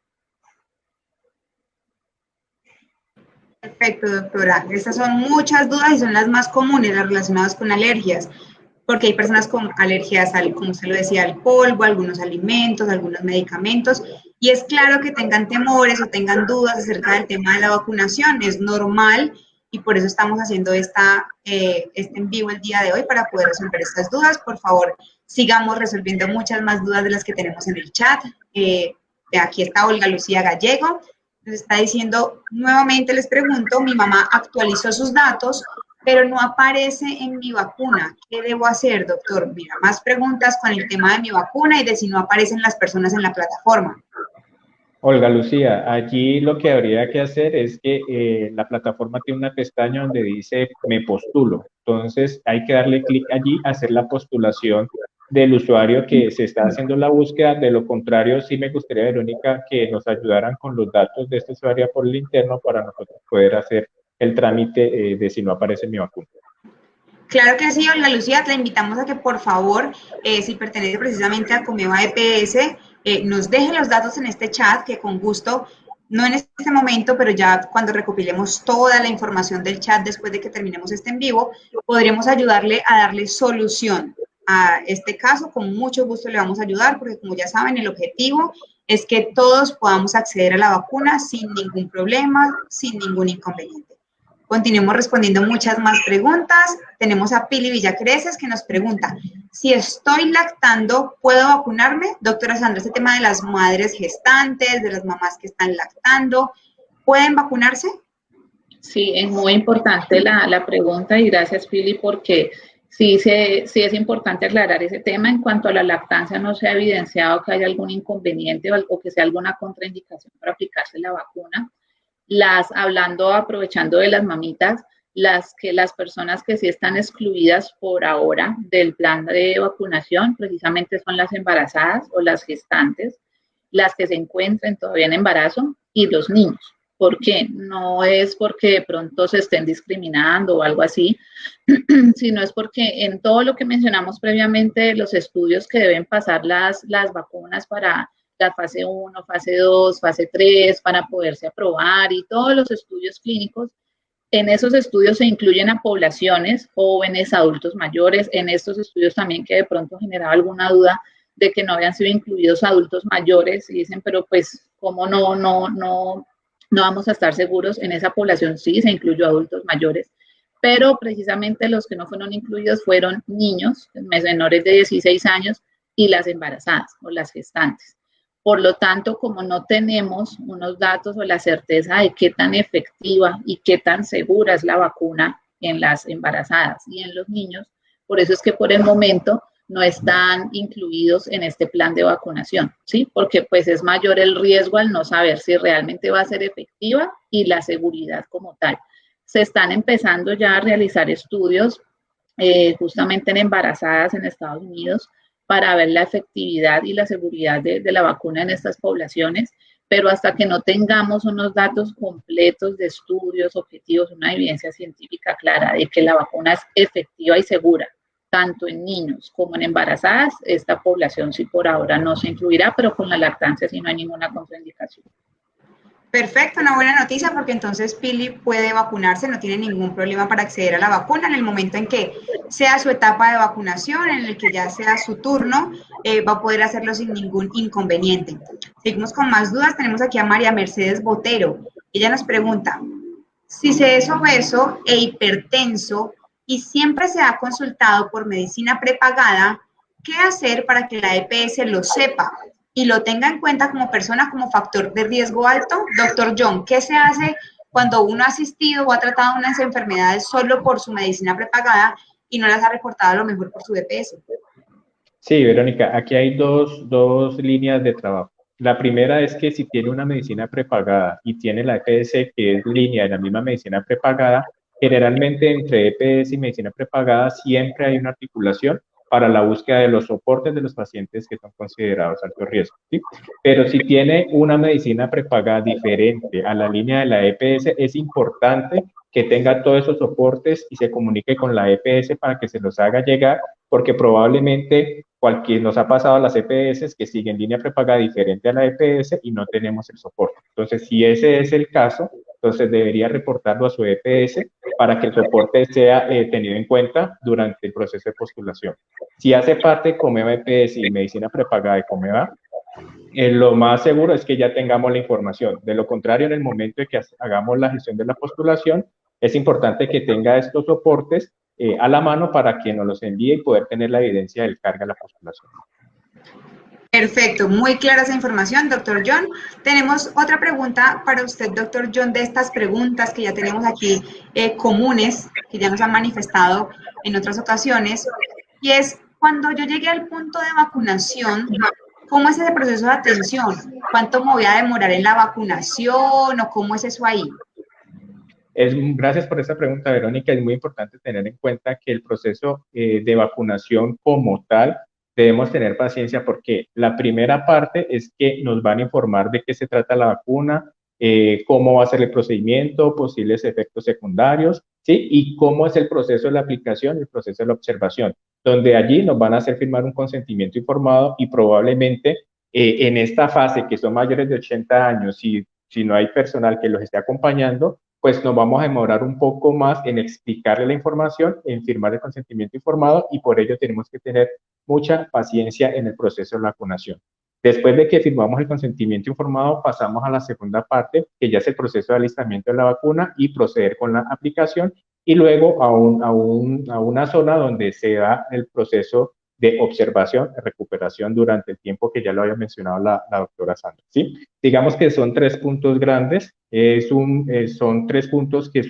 S1: Perfecto, doctora. Estas son muchas dudas y son las más comunes, las relacionadas con alergias, porque hay personas con alergias, como usted lo decía, al polvo, a algunos alimentos, a algunos medicamentos, y es claro que tengan temores o tengan dudas acerca del tema de la vacunación, es normal, y por eso estamos haciendo este en vivo el día de hoy para poder resolver estas dudas. Por favor, sigamos resolviendo muchas más dudas de las que tenemos en el chat. Aquí está Olga Lucía Gallego. Nos está diciendo, nuevamente les pregunto, mi mamá actualizó sus datos, pero no aparece en mi vacuna. ¿Qué debo hacer, doctor? Mira, más preguntas con el tema de mi vacuna y de si no aparecen las personas en la plataforma.
S3: Olga Lucía, allí lo que habría que hacer es que la plataforma tiene una pestaña donde dice me postulo. Entonces hay que darle clic allí, hacer la postulación del usuario que se está haciendo la búsqueda. De lo contrario, sí me gustaría, Verónica, que nos ayudaran con los datos de este usuario por el interno para nosotros poder hacer el trámite de si no aparece mi vacuna.
S1: Claro que sí, Olga Lucía, te invitamos a que por favor, si pertenece precisamente a Comeva EPS, nos deje los datos en este chat, que con gusto, no en este momento, pero ya cuando recopilemos toda la información del chat después de que terminemos este en vivo, podremos ayudarle a darle solución a este caso. Con mucho gusto le vamos a ayudar, porque como ya saben, el objetivo es que todos podamos acceder a la vacuna sin ningún problema, sin ningún inconveniente. Continuemos respondiendo muchas más preguntas. Tenemos a Pili Villacreces que nos pregunta, si estoy lactando, ¿puedo vacunarme? Doctora Sandra, este tema de las madres gestantes, de las mamás que están lactando, ¿pueden vacunarse?
S2: Sí, es muy importante la pregunta y gracias, Pili, porque sí es importante aclarar ese tema. En cuanto a la lactancia, no se ha evidenciado que haya algún inconveniente o que sea alguna contraindicación para aplicarse la vacuna. Aprovechando de las mamitas, las personas que sí están excluidas por ahora del plan de vacunación precisamente son las embarazadas o las gestantes, las que se encuentren todavía en embarazo y los niños. ¿Por qué? No es porque de pronto se estén discriminando o algo así, sino es porque en todo lo que mencionamos previamente, los estudios que deben pasar las vacunas para la fase 1, fase 2, fase 3, para poderse aprobar y todos los estudios clínicos, en esos estudios se incluyen a poblaciones jóvenes, adultos mayores. En estos estudios también que de pronto generaba alguna duda de que no habían sido incluidos adultos mayores y dicen, pero pues, ¿cómo no vamos a estar seguros? En esa población sí se incluyó adultos mayores, pero precisamente los que no fueron incluidos fueron niños menores de 16 años y las embarazadas o las gestantes. Por lo tanto, como no tenemos unos datos o la certeza de qué tan efectiva y qué tan segura es la vacuna en las embarazadas y en los niños, por eso es que por el momento no están incluidos en este plan de vacunación, ¿sí? Porque pues es mayor el riesgo al no saber si realmente va a ser efectiva y la seguridad como tal. Se están empezando ya a realizar estudios justamente en embarazadas en Estados Unidos para ver la efectividad y la seguridad de la vacuna en estas poblaciones, pero hasta que no tengamos unos datos completos de estudios, objetivos, una evidencia científica clara de que la vacuna es efectiva y segura, tanto en niños como en embarazadas, esta población sí por ahora no se incluirá, pero con la lactancia sí no hay ninguna contraindicación.
S1: Perfecto, una buena noticia porque entonces Pili puede vacunarse, no tiene ningún problema para acceder a la vacuna en el momento en que sea su etapa de vacunación, en el que ya sea su turno, va a poder hacerlo sin ningún inconveniente. Seguimos con más dudas, tenemos aquí a María Mercedes Botero. Ella nos pregunta, si se es obeso e hipertenso y siempre se ha consultado por medicina prepagada, ¿qué hacer para que la EPS lo sepa y lo tenga en cuenta como persona como factor de riesgo alto? Doctor John, ¿qué se hace cuando uno ha asistido o ha tratado unas enfermedades solo por su medicina prepagada y no las ha reportado a lo mejor por su EPS?
S3: Sí, Verónica, aquí hay dos líneas de trabajo. La primera es que si tiene una medicina prepagada y tiene la EPS, que es línea de la misma medicina prepagada, generalmente entre EPS y medicina prepagada siempre hay una articulación para la búsqueda de los soportes de los pacientes que son considerados alto riesgo, ¿sí? Pero si tiene una medicina prepagada diferente a la línea de la EPS, es importante que tenga todos esos soportes y se comunique con la EPS para que se los haga llegar, porque probablemente cualquier nos ha pasado a las EPS que siguen línea prepagada diferente a la EPS y no tenemos el soporte. Entonces, si ese es el caso, entonces debería reportarlo a su EPS para que el soporte sea tenido en cuenta durante el proceso de postulación. Si hace parte de Comeva EPS y medicina prepagada de Comeva, lo más seguro es que ya tengamos la información. De lo contrario, en el momento de que hagamos la gestión de la postulación, es importante que tenga estos soportes a la mano para que nos los envíe y poder tener la evidencia del carga de la postulación.
S1: Perfecto, muy clara esa información, doctor John. Tenemos otra pregunta para usted, doctor John, de estas preguntas que ya tenemos aquí comunes, que ya nos han manifestado en otras ocasiones, y es, cuando yo llegué al punto de vacunación, ¿cómo es ese proceso de atención? ¿Cuánto me voy a demorar en la vacunación o cómo es eso ahí?
S3: Gracias por esa pregunta, Verónica. Es muy importante tener en cuenta que el proceso de vacunación como tal, debemos tener paciencia porque la primera parte es que nos van a informar de qué se trata la vacuna, cómo va a ser el procedimiento, posibles efectos secundarios, ¿sí? Y cómo es el proceso de la aplicación, el proceso de la observación, donde allí nos van a hacer firmar un consentimiento informado y probablemente en esta fase, que son mayores de 80 años, si no hay personal que los esté acompañando, pues nos vamos a demorar un poco más en explicarle la información, en firmar el consentimiento informado y por ello tenemos que tener mucha paciencia en el proceso de vacunación. Después de que firmamos el consentimiento informado, pasamos a la segunda parte, que ya es el proceso de alistamiento de la vacuna y proceder con la aplicación y luego a una zona donde se da el proceso de observación, de recuperación durante el tiempo que ya lo había mencionado la doctora Sandra, ¿sí? Digamos que son 3 puntos grandes, son 3 puntos que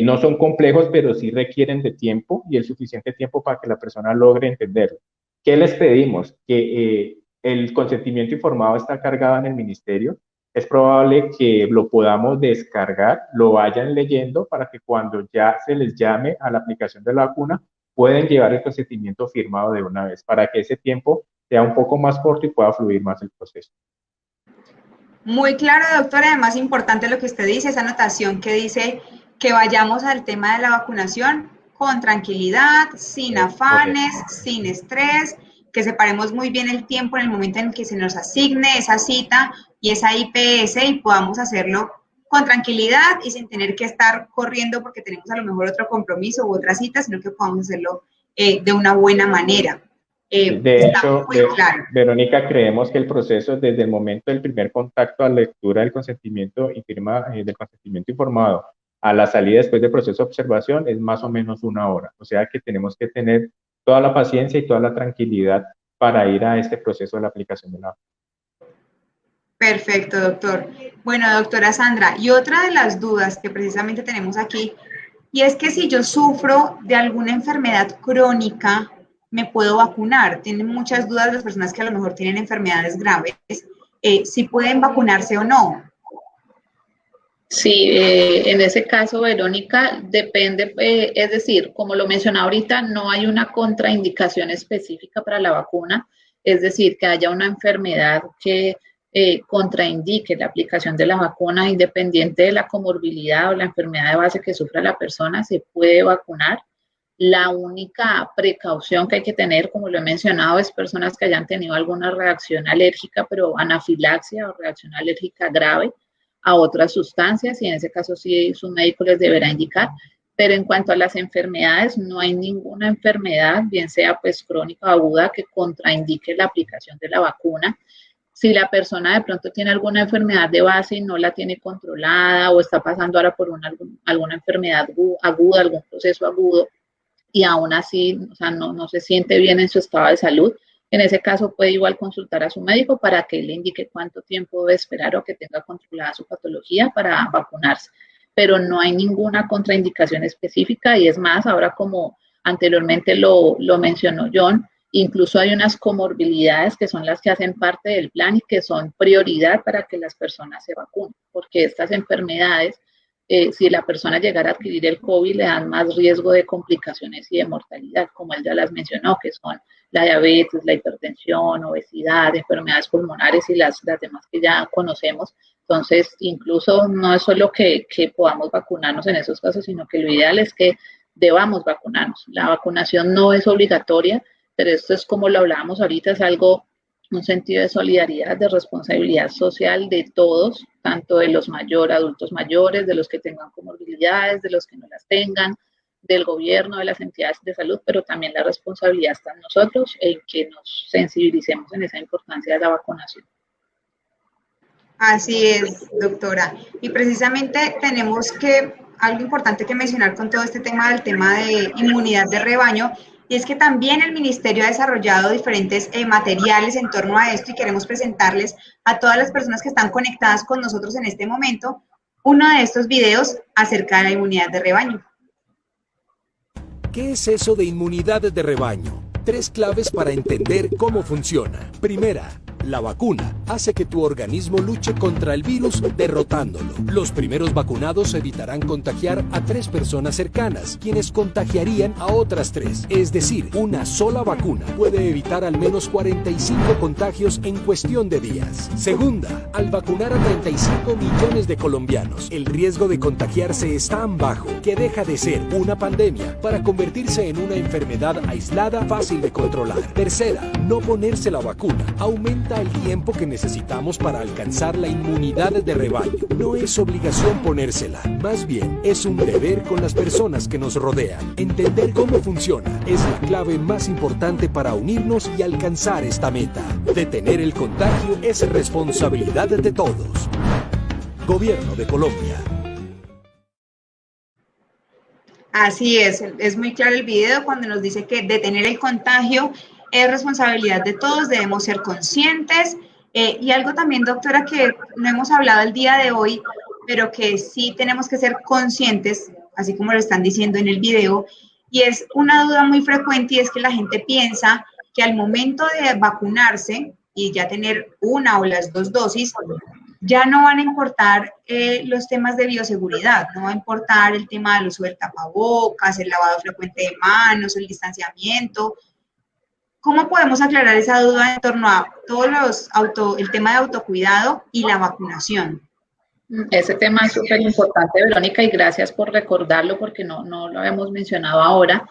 S3: no son complejos, pero sí requieren de tiempo y el suficiente tiempo para que la persona logre entenderlo. ¿Qué les pedimos? Que el consentimiento informado está cargado en el ministerio, es probable que lo podamos descargar, lo vayan leyendo para que cuando ya se les llame a la aplicación de la vacuna, pueden llevar el consentimiento firmado de una vez, para que ese tiempo sea un poco más corto y pueda fluir más el proceso.
S1: Muy claro, doctora. Además, importante lo que usted dice, esa anotación que dice que vayamos al tema de la vacunación con tranquilidad, sin afanes, sin estrés, que separemos muy bien el tiempo en el momento en que se nos asigne esa cita y esa IPS y podamos hacerlo con tranquilidad y sin tener que estar corriendo porque tenemos a lo mejor otro compromiso u otra cita, sino que podamos hacerlo de una buena manera.
S3: De hecho, claro. Verónica, creemos que el proceso desde el momento del primer contacto a la lectura del consentimiento y firma del consentimiento informado a la salida después del proceso de observación es más o menos 1 hora. O sea que tenemos que tener toda la paciencia y toda la tranquilidad para ir a este proceso de la aplicación de la vacuna.
S1: Perfecto, doctor. Bueno, doctora Sandra, y otra de las dudas que precisamente tenemos aquí, y es que si yo sufro de alguna enfermedad crónica, ¿me puedo vacunar? Tienen muchas dudas las personas que a lo mejor tienen enfermedades graves, si pueden vacunarse o no.
S2: Sí, en ese caso, Verónica, depende, es decir, como lo mencionaba ahorita, no hay una contraindicación específica para la vacuna, es decir, que haya una enfermedad que contraindique la aplicación de la vacuna, independiente de la comorbilidad o la enfermedad de base que sufra la persona, se puede vacunar. La única precaución que hay que tener, como lo he mencionado, es personas que hayan tenido alguna reacción alérgica, pero anafilaxia o reacción alérgica grave a otras sustancias, y en ese caso sí su médico les deberá indicar. Pero en cuanto a las enfermedades, no hay ninguna enfermedad, bien sea pues crónica o aguda, que contraindique la aplicación de la vacuna. Si la persona de pronto tiene alguna enfermedad de base y no la tiene controlada o está pasando ahora por alguna enfermedad aguda, algún proceso agudo, y aún así, o sea, no se siente bien en su estado de salud, en ese caso puede igual consultar a su médico para que le indique cuánto tiempo debe esperar o que tenga controlada su patología para vacunarse. Pero no hay ninguna contraindicación específica, y es más, ahora como anteriormente lo mencionó John, incluso hay unas comorbilidades que son las que hacen parte del plan y que son prioridad para que las personas se vacunen, porque estas enfermedades, si la persona llegara a adquirir el COVID, le dan más riesgo de complicaciones y de mortalidad, como él ya las mencionó, que son la diabetes, la hipertensión, obesidad, enfermedades pulmonares y las demás que ya conocemos. Entonces, incluso no es solo que podamos vacunarnos en esos casos, sino que lo ideal es que debamos vacunarnos. La vacunación no es obligatoria, pero esto es, como lo hablábamos ahorita, es algo, un sentido de solidaridad, de responsabilidad social de todos, tanto de los adultos mayores, de los que tengan comorbilidades, de los que no las tengan, del gobierno, de las entidades de salud, pero también la responsabilidad está en nosotros, en que nos sensibilicemos en esa importancia de la vacunación.
S1: Así es, doctora. Y precisamente tenemos algo importante que mencionar con todo este tema del tema de inmunidad de rebaño, y es que también el Ministerio ha desarrollado diferentes materiales en torno a esto, y queremos presentarles a todas las personas que están conectadas con nosotros en este momento uno de estos videos acerca de la inmunidad de rebaño.
S5: ¿Qué es eso de inmunidad de rebaño? 3 claves para entender cómo funciona. Primera, la vacuna hace que tu organismo luche contra el virus derrotándolo. Los primeros vacunados evitarán contagiar a 3 personas cercanas, quienes contagiarían a otras 3. Es decir, una sola vacuna puede evitar al menos 45 contagios en cuestión de días. Segunda, al vacunar a 35 millones de colombianos, el riesgo de contagiarse es tan bajo que deja de ser una pandemia para convertirse en una enfermedad aislada fácil de controlar. Tercera, no ponerse la vacuna aumenta el tiempo que necesitamos para alcanzar la inmunidad de rebaño. No es obligación ponérsela, más bien es un deber con las personas que nos rodean. Entender cómo funciona es la clave más importante para unirnos y alcanzar esta meta. Detener el contagio es responsabilidad de todos. Gobierno de Colombia.
S1: Así es muy claro el video cuando nos dice que detener el contagio es responsabilidad de todos, debemos ser conscientes. Y algo también, doctora, que no hemos hablado el día de hoy, pero que sí tenemos que ser conscientes, así como lo están diciendo en el video, y es una duda muy frecuente, y es que la gente piensa que al momento de vacunarse y ya tener una o las 2 dosis, ya no van a importar los temas de bioseguridad, no va a importar el tema del uso del tapabocas, el lavado frecuente de manos, el distanciamiento. ¿Cómo podemos aclarar esa duda en torno a todos el tema de autocuidado y la vacunación?
S2: Ese tema es súper importante, Verónica, y gracias por recordarlo porque no lo habíamos mencionado ahora.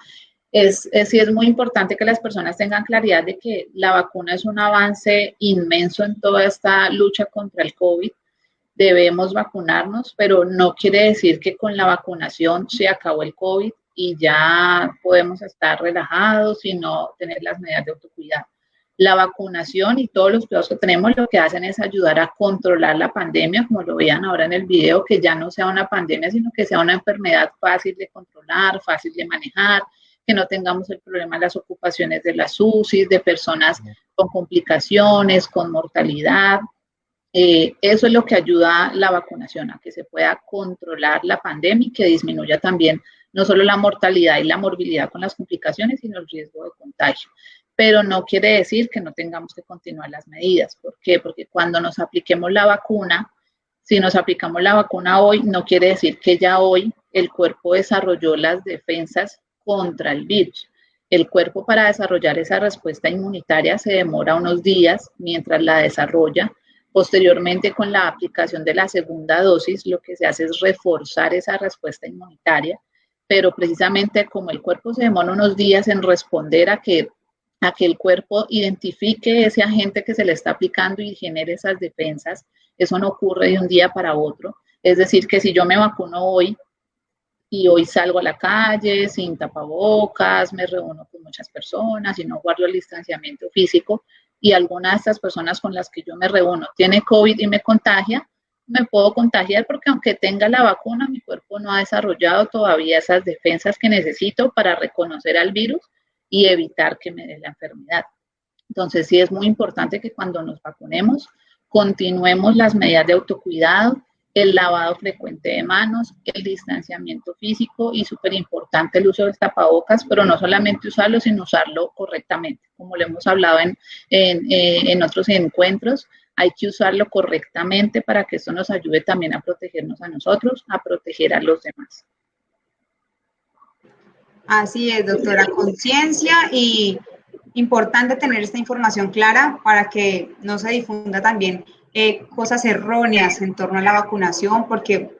S2: Sí es muy importante que las personas tengan claridad de que la vacuna es un avance inmenso en toda esta lucha contra el COVID. Debemos vacunarnos, pero no quiere decir que con la vacunación se acabó el COVID y ya podemos estar relajados y no tener las medidas de autocuidado. La vacunación y todos los cuidados que tenemos lo que hacen es ayudar a controlar la pandemia, como lo vean ahora en el video, que ya no sea una pandemia, sino que sea una enfermedad fácil de controlar, fácil de manejar, que no tengamos el problema de las ocupaciones de las UCI, de personas con complicaciones, con mortalidad. Eso es lo que ayuda la vacunación, a que se pueda controlar la pandemia y que disminuya también no solo la mortalidad y la morbilidad con las complicaciones, sino el riesgo de contagio. Pero no quiere decir que no tengamos que continuar las medidas. ¿Por qué? Porque cuando nos apliquemos la vacuna, si nos aplicamos la vacuna hoy, no quiere decir que ya hoy el cuerpo desarrolló las defensas contra el virus. El cuerpo, para desarrollar esa respuesta inmunitaria, se demora unos días mientras la desarrolla. Posteriormente, con la aplicación de la segunda dosis, lo que se hace es reforzar esa respuesta inmunitaria, pero precisamente como el cuerpo se demora unos días en responder a que el cuerpo identifique ese agente que se le está aplicando y genere esas defensas, eso no ocurre de un día para otro. Es decir, que si yo me vacuno hoy y hoy salgo a la calle sin tapabocas, me reúno con muchas personas y no guardo el distanciamiento físico, y alguna de estas personas con las que yo me reúno tiene COVID y me contagia, me puedo contagiar porque aunque tenga la vacuna, mi cuerpo no ha desarrollado todavía esas defensas que necesito para reconocer al virus y evitar que me dé la enfermedad. Entonces, sí es muy importante que cuando nos vacunemos, continuemos las medidas de autocuidado, el lavado frecuente de manos, el distanciamiento físico y súper importante el uso del tapabocas, pero no solamente usarlo, sino usarlo correctamente. Como lo hemos hablado en otros encuentros, hay que usarlo correctamente para que esto nos ayude también a protegernos a nosotros, a proteger a los demás.
S1: Así es, doctora, conciencia y importante tener esta información clara para que no se difunda también cosas erróneas en torno a la vacunación, porque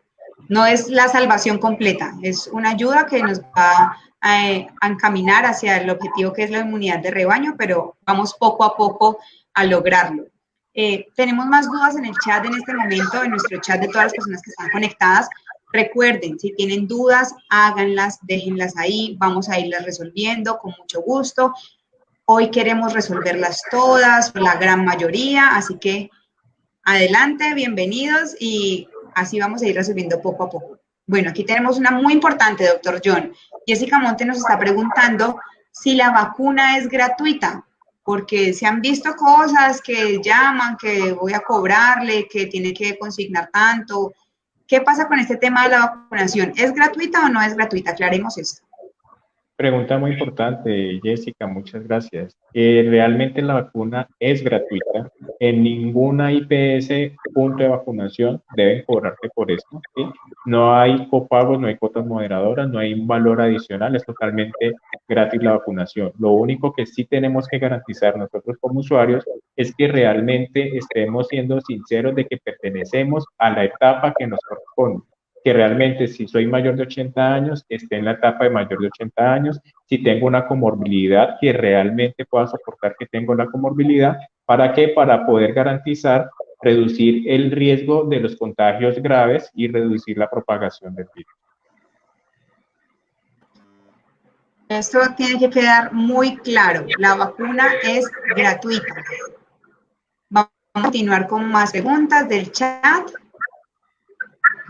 S1: no es la salvación completa, es una ayuda que nos va a encaminar hacia el objetivo que es la inmunidad de rebaño, pero vamos poco a poco a lograrlo. Tenemos más dudas en el chat en este momento, en nuestro chat de todas las personas que están conectadas. Recuerden, si tienen dudas, háganlas, déjenlas ahí, vamos a irlas resolviendo con mucho gusto. Hoy queremos resolverlas todas, la gran mayoría, así que adelante, bienvenidos y así vamos a ir resolviendo poco a poco. Bueno, aquí tenemos una muy importante, doctor John. Jessica Monte nos está preguntando si la vacuna es gratuita, porque se han visto cosas que llaman, que voy a cobrarle, que tiene que consignar tanto. ¿Qué pasa con este tema de la vacunación? ¿Es gratuita o no es gratuita? Aclaremos esto.
S3: Pregunta muy importante, Jessica, muchas gracias. Realmente la vacuna es gratuita. En ninguna IPS, punto de vacunación, deben cobrarte por esto, ¿sí? No hay copagos, no hay cuotas moderadoras, no hay un valor adicional, es totalmente gratis la vacunación. Lo único que sí tenemos que garantizar nosotros como usuarios es que realmente estemos siendo sinceros de que pertenecemos a la etapa que nos corresponde. Que realmente si soy mayor de 80 años, esté en la etapa de mayor de 80 años, si tengo una comorbilidad, que realmente pueda soportar que tengo la comorbilidad, ¿para qué? Para poder garantizar, reducir el riesgo de los contagios graves y reducir la propagación del virus.
S1: Esto tiene que quedar muy claro, la vacuna es gratuita. Vamos a continuar con más preguntas del chat.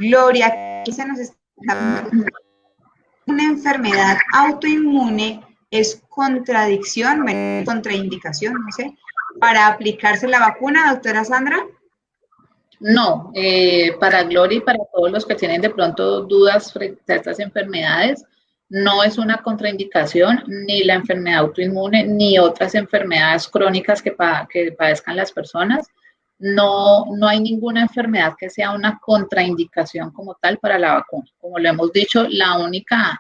S1: Gloria, aquí se nos está una enfermedad autoinmune es contradicción, contraindicación, no sé, para aplicarse la vacuna, doctora Sandra.
S2: No, para Gloria y para todos los que tienen de pronto dudas frente a estas enfermedades, no es una contraindicación ni la enfermedad autoinmune ni otras enfermedades crónicas que padezcan las personas. no hay ninguna enfermedad que sea una contraindicación como tal para la vacuna. Como lo hemos dicho, la única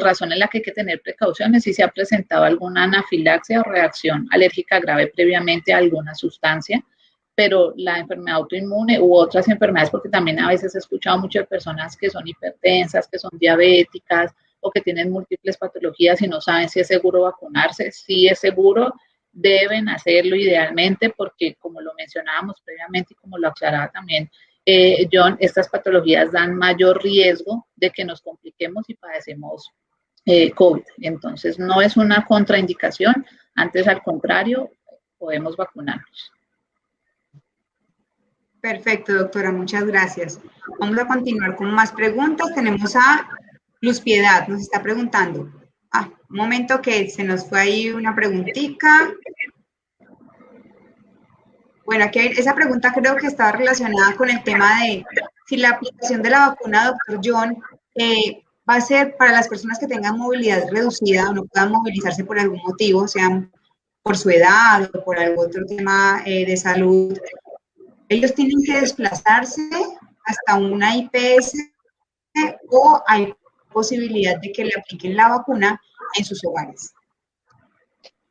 S2: razón en la que hay que tener precauciones si se ha presentado alguna anafilaxia o reacción alérgica grave previamente a alguna sustancia, pero la enfermedad autoinmune u otras enfermedades, porque también a veces he escuchado muchas personas que son hipertensas, que son diabéticas o que tienen múltiples patologías y no saben si es seguro vacunarse. Sí es seguro, deben hacerlo idealmente porque, como lo mencionábamos previamente y como lo aclaraba también John, estas patologías dan mayor riesgo de que nos compliquemos y padecemos COVID. Entonces, no es una contraindicación, antes al contrario, podemos vacunarnos.
S1: Perfecto, doctora, muchas gracias. Vamos a continuar con más preguntas. Tenemos a Luz Piedad, nos está preguntando. Un momento que se nos fue ahí una preguntita. Bueno, aquí esa pregunta creo que estaba relacionada con el tema de si la aplicación de la vacuna, doctor John, va a ser para las personas que tengan movilidad reducida o no puedan movilizarse por algún motivo, sean por su edad o por algún otro tema de salud. Ellos tienen que desplazarse hasta una IPS o hay posibilidad de que le apliquen la vacuna en sus hogares.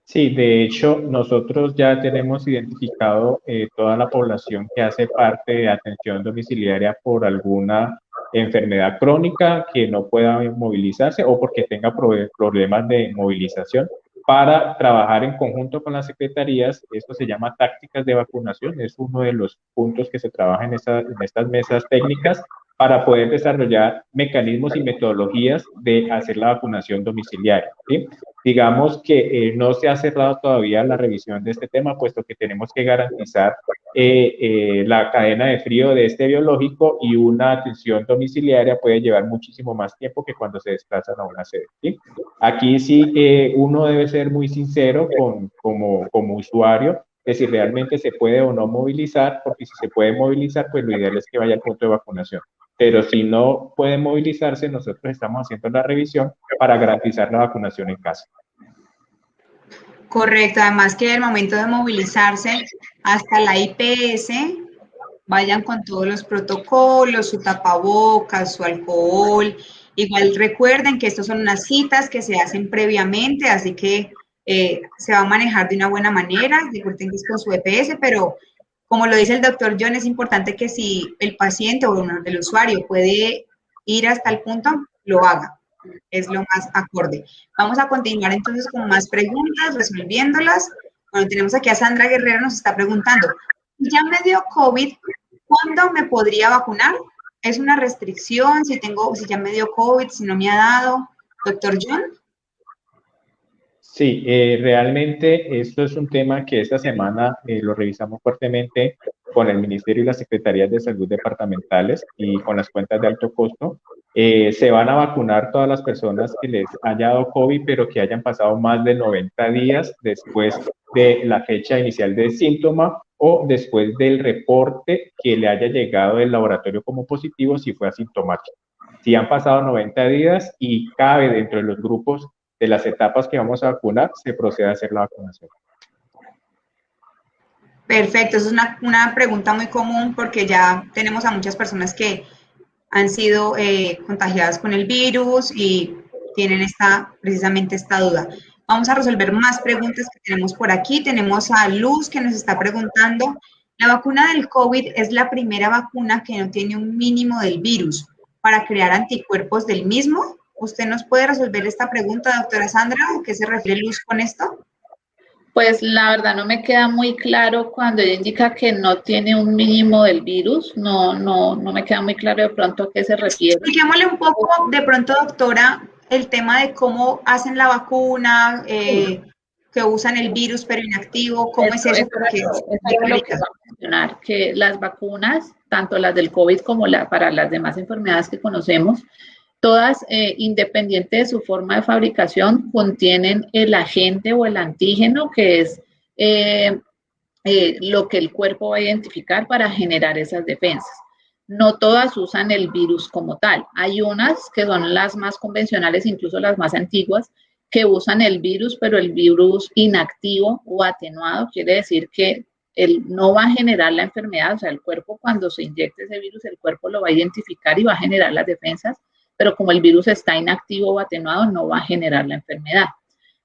S3: Sí, de hecho, nosotros ya tenemos identificado toda la población que hace parte de atención domiciliaria por alguna enfermedad crónica que no pueda movilizarse o porque tenga problemas de movilización, para trabajar en conjunto con las secretarías. Esto se llama tácticas de vacunación, es uno de los puntos que se trabaja en estas mesas técnicas para poder desarrollar mecanismos y metodologías de hacer la vacunación domiciliaria, ¿sí? Digamos que no se ha cerrado todavía la revisión de este tema, puesto que tenemos que garantizar la cadena de frío de este biológico, y una atención domiciliaria puede llevar muchísimo más tiempo que cuando se desplazan a una sede, ¿sí? Aquí sí uno debe ser muy sincero como usuario de si realmente se puede o no movilizar, porque si se puede movilizar, pues lo ideal es que vaya al punto de vacunación. Pero si no puede movilizarse, nosotros estamos haciendo la revisión para garantizar la vacunación en casa.
S1: Correcto, además que al momento de movilizarse hasta la IPS, vayan con todos los protocolos, su tapabocas, su alcohol. Igual recuerden que estos son unas citas que se hacen previamente, así que se va a manejar de una buena manera. Recuerden que es con su EPS, pero como lo dice el doctor John, es importante que si el paciente o el usuario puede ir hasta el punto, lo haga. Es lo más acorde. Vamos a continuar entonces con más preguntas, resolviéndolas. Bueno, tenemos aquí a Sandra Guerrero, nos está preguntando, ya me dio COVID, ¿cuándo me podría vacunar? ¿Es una restricción si ya me dio COVID, si no me ha dado? Doctor John.
S3: Sí, realmente esto es un tema que esta semana lo revisamos fuertemente con el Ministerio y las Secretarías de Salud departamentales y con las cuentas de alto costo. Se van a vacunar todas las personas que les haya dado COVID, pero que hayan pasado más de 90 días después de la fecha inicial del síntoma o después del reporte que le haya llegado del laboratorio como positivo si fue asintomático. Si han pasado 90 días y cabe dentro de los grupos de las etapas que vamos a vacunar, se procede a hacer la vacunación.
S1: Perfecto, eso es una pregunta muy común porque ya tenemos a muchas personas que han sido contagiadas con el virus y tienen precisamente esta duda. Vamos a resolver más preguntas que tenemos por aquí. Tenemos a Luz que nos está preguntando, ¿la vacuna del COVID es la primera vacuna que no tiene un mínimo del virus para crear anticuerpos del mismo? ¿Usted nos puede resolver esta pregunta, doctora Sandra? ¿A qué se refiere Luz con esto?
S2: Pues la verdad no me queda muy claro cuando ella indica que no tiene un mínimo del virus. No me queda muy claro de pronto a qué se refiere.
S1: Expliquémosle un poco de pronto, doctora, el tema de cómo hacen la vacuna, que usan el virus pero inactivo, ¿cómo es eso? Porque
S2: es lo que vamos a mencionar, que las vacunas, tanto las del COVID como para las demás enfermedades que conocemos, todas, independiente de su forma de fabricación, contienen el agente o el antígeno, que es lo que el cuerpo va a identificar para generar esas defensas. No todas usan el virus como tal. Hay unas que son las más convencionales, incluso las más antiguas, que usan el virus, pero el virus inactivo o atenuado, quiere decir que él no va a generar la enfermedad, o sea, el cuerpo cuando se inyecte ese virus, el cuerpo lo va a identificar y va a generar las defensas, pero como el virus está inactivo o atenuado, no va a generar la enfermedad.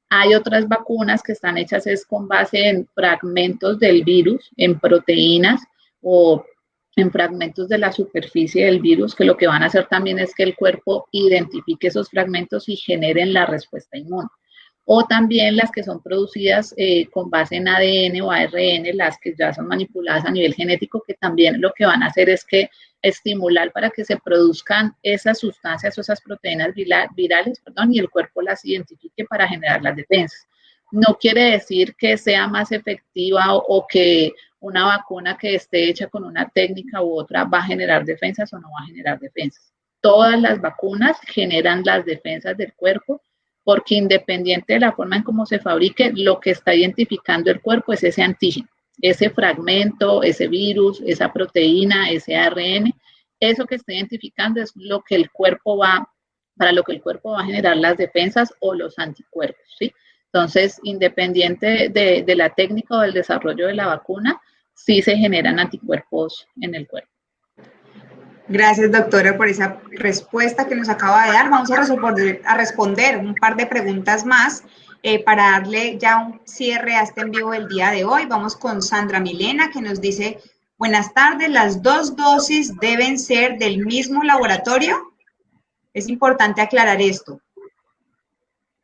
S2: Hay otras vacunas que están hechas es con base en fragmentos del virus, en proteínas o en fragmentos de la superficie del virus, que lo que van a hacer también es que el cuerpo identifique esos fragmentos y generen la respuesta inmune. O también las que son producidas con base en ADN o ARN, las que ya son manipuladas a nivel genético, que también lo que van a hacer es que estimular para que se produzcan esas sustancias o esas proteínas virales, y el cuerpo las identifique para generar las defensas. No quiere decir que sea más efectiva o que una vacuna que esté hecha con una técnica u otra va a generar defensas o no va a generar defensas. Todas las vacunas generan las defensas del cuerpo, porque independiente de la forma en cómo se fabrique, lo que está identificando el cuerpo es ese antígeno, ese fragmento, ese virus, esa proteína, ese ARN, eso que está identificando es lo que el cuerpo para lo que el cuerpo va a generar las defensas o los anticuerpos, ¿sí? Entonces, independiente de la técnica o del desarrollo de la vacuna, sí se generan anticuerpos en el cuerpo.
S1: Gracias, doctora, por esa respuesta que nos acaba de dar. Vamos a responder un par de preguntas más para darle ya un cierre a este en vivo del día de hoy. Vamos con Sandra Milena, que nos dice, buenas tardes, ¿las 2 dosis deben ser del mismo laboratorio? Es importante aclarar esto.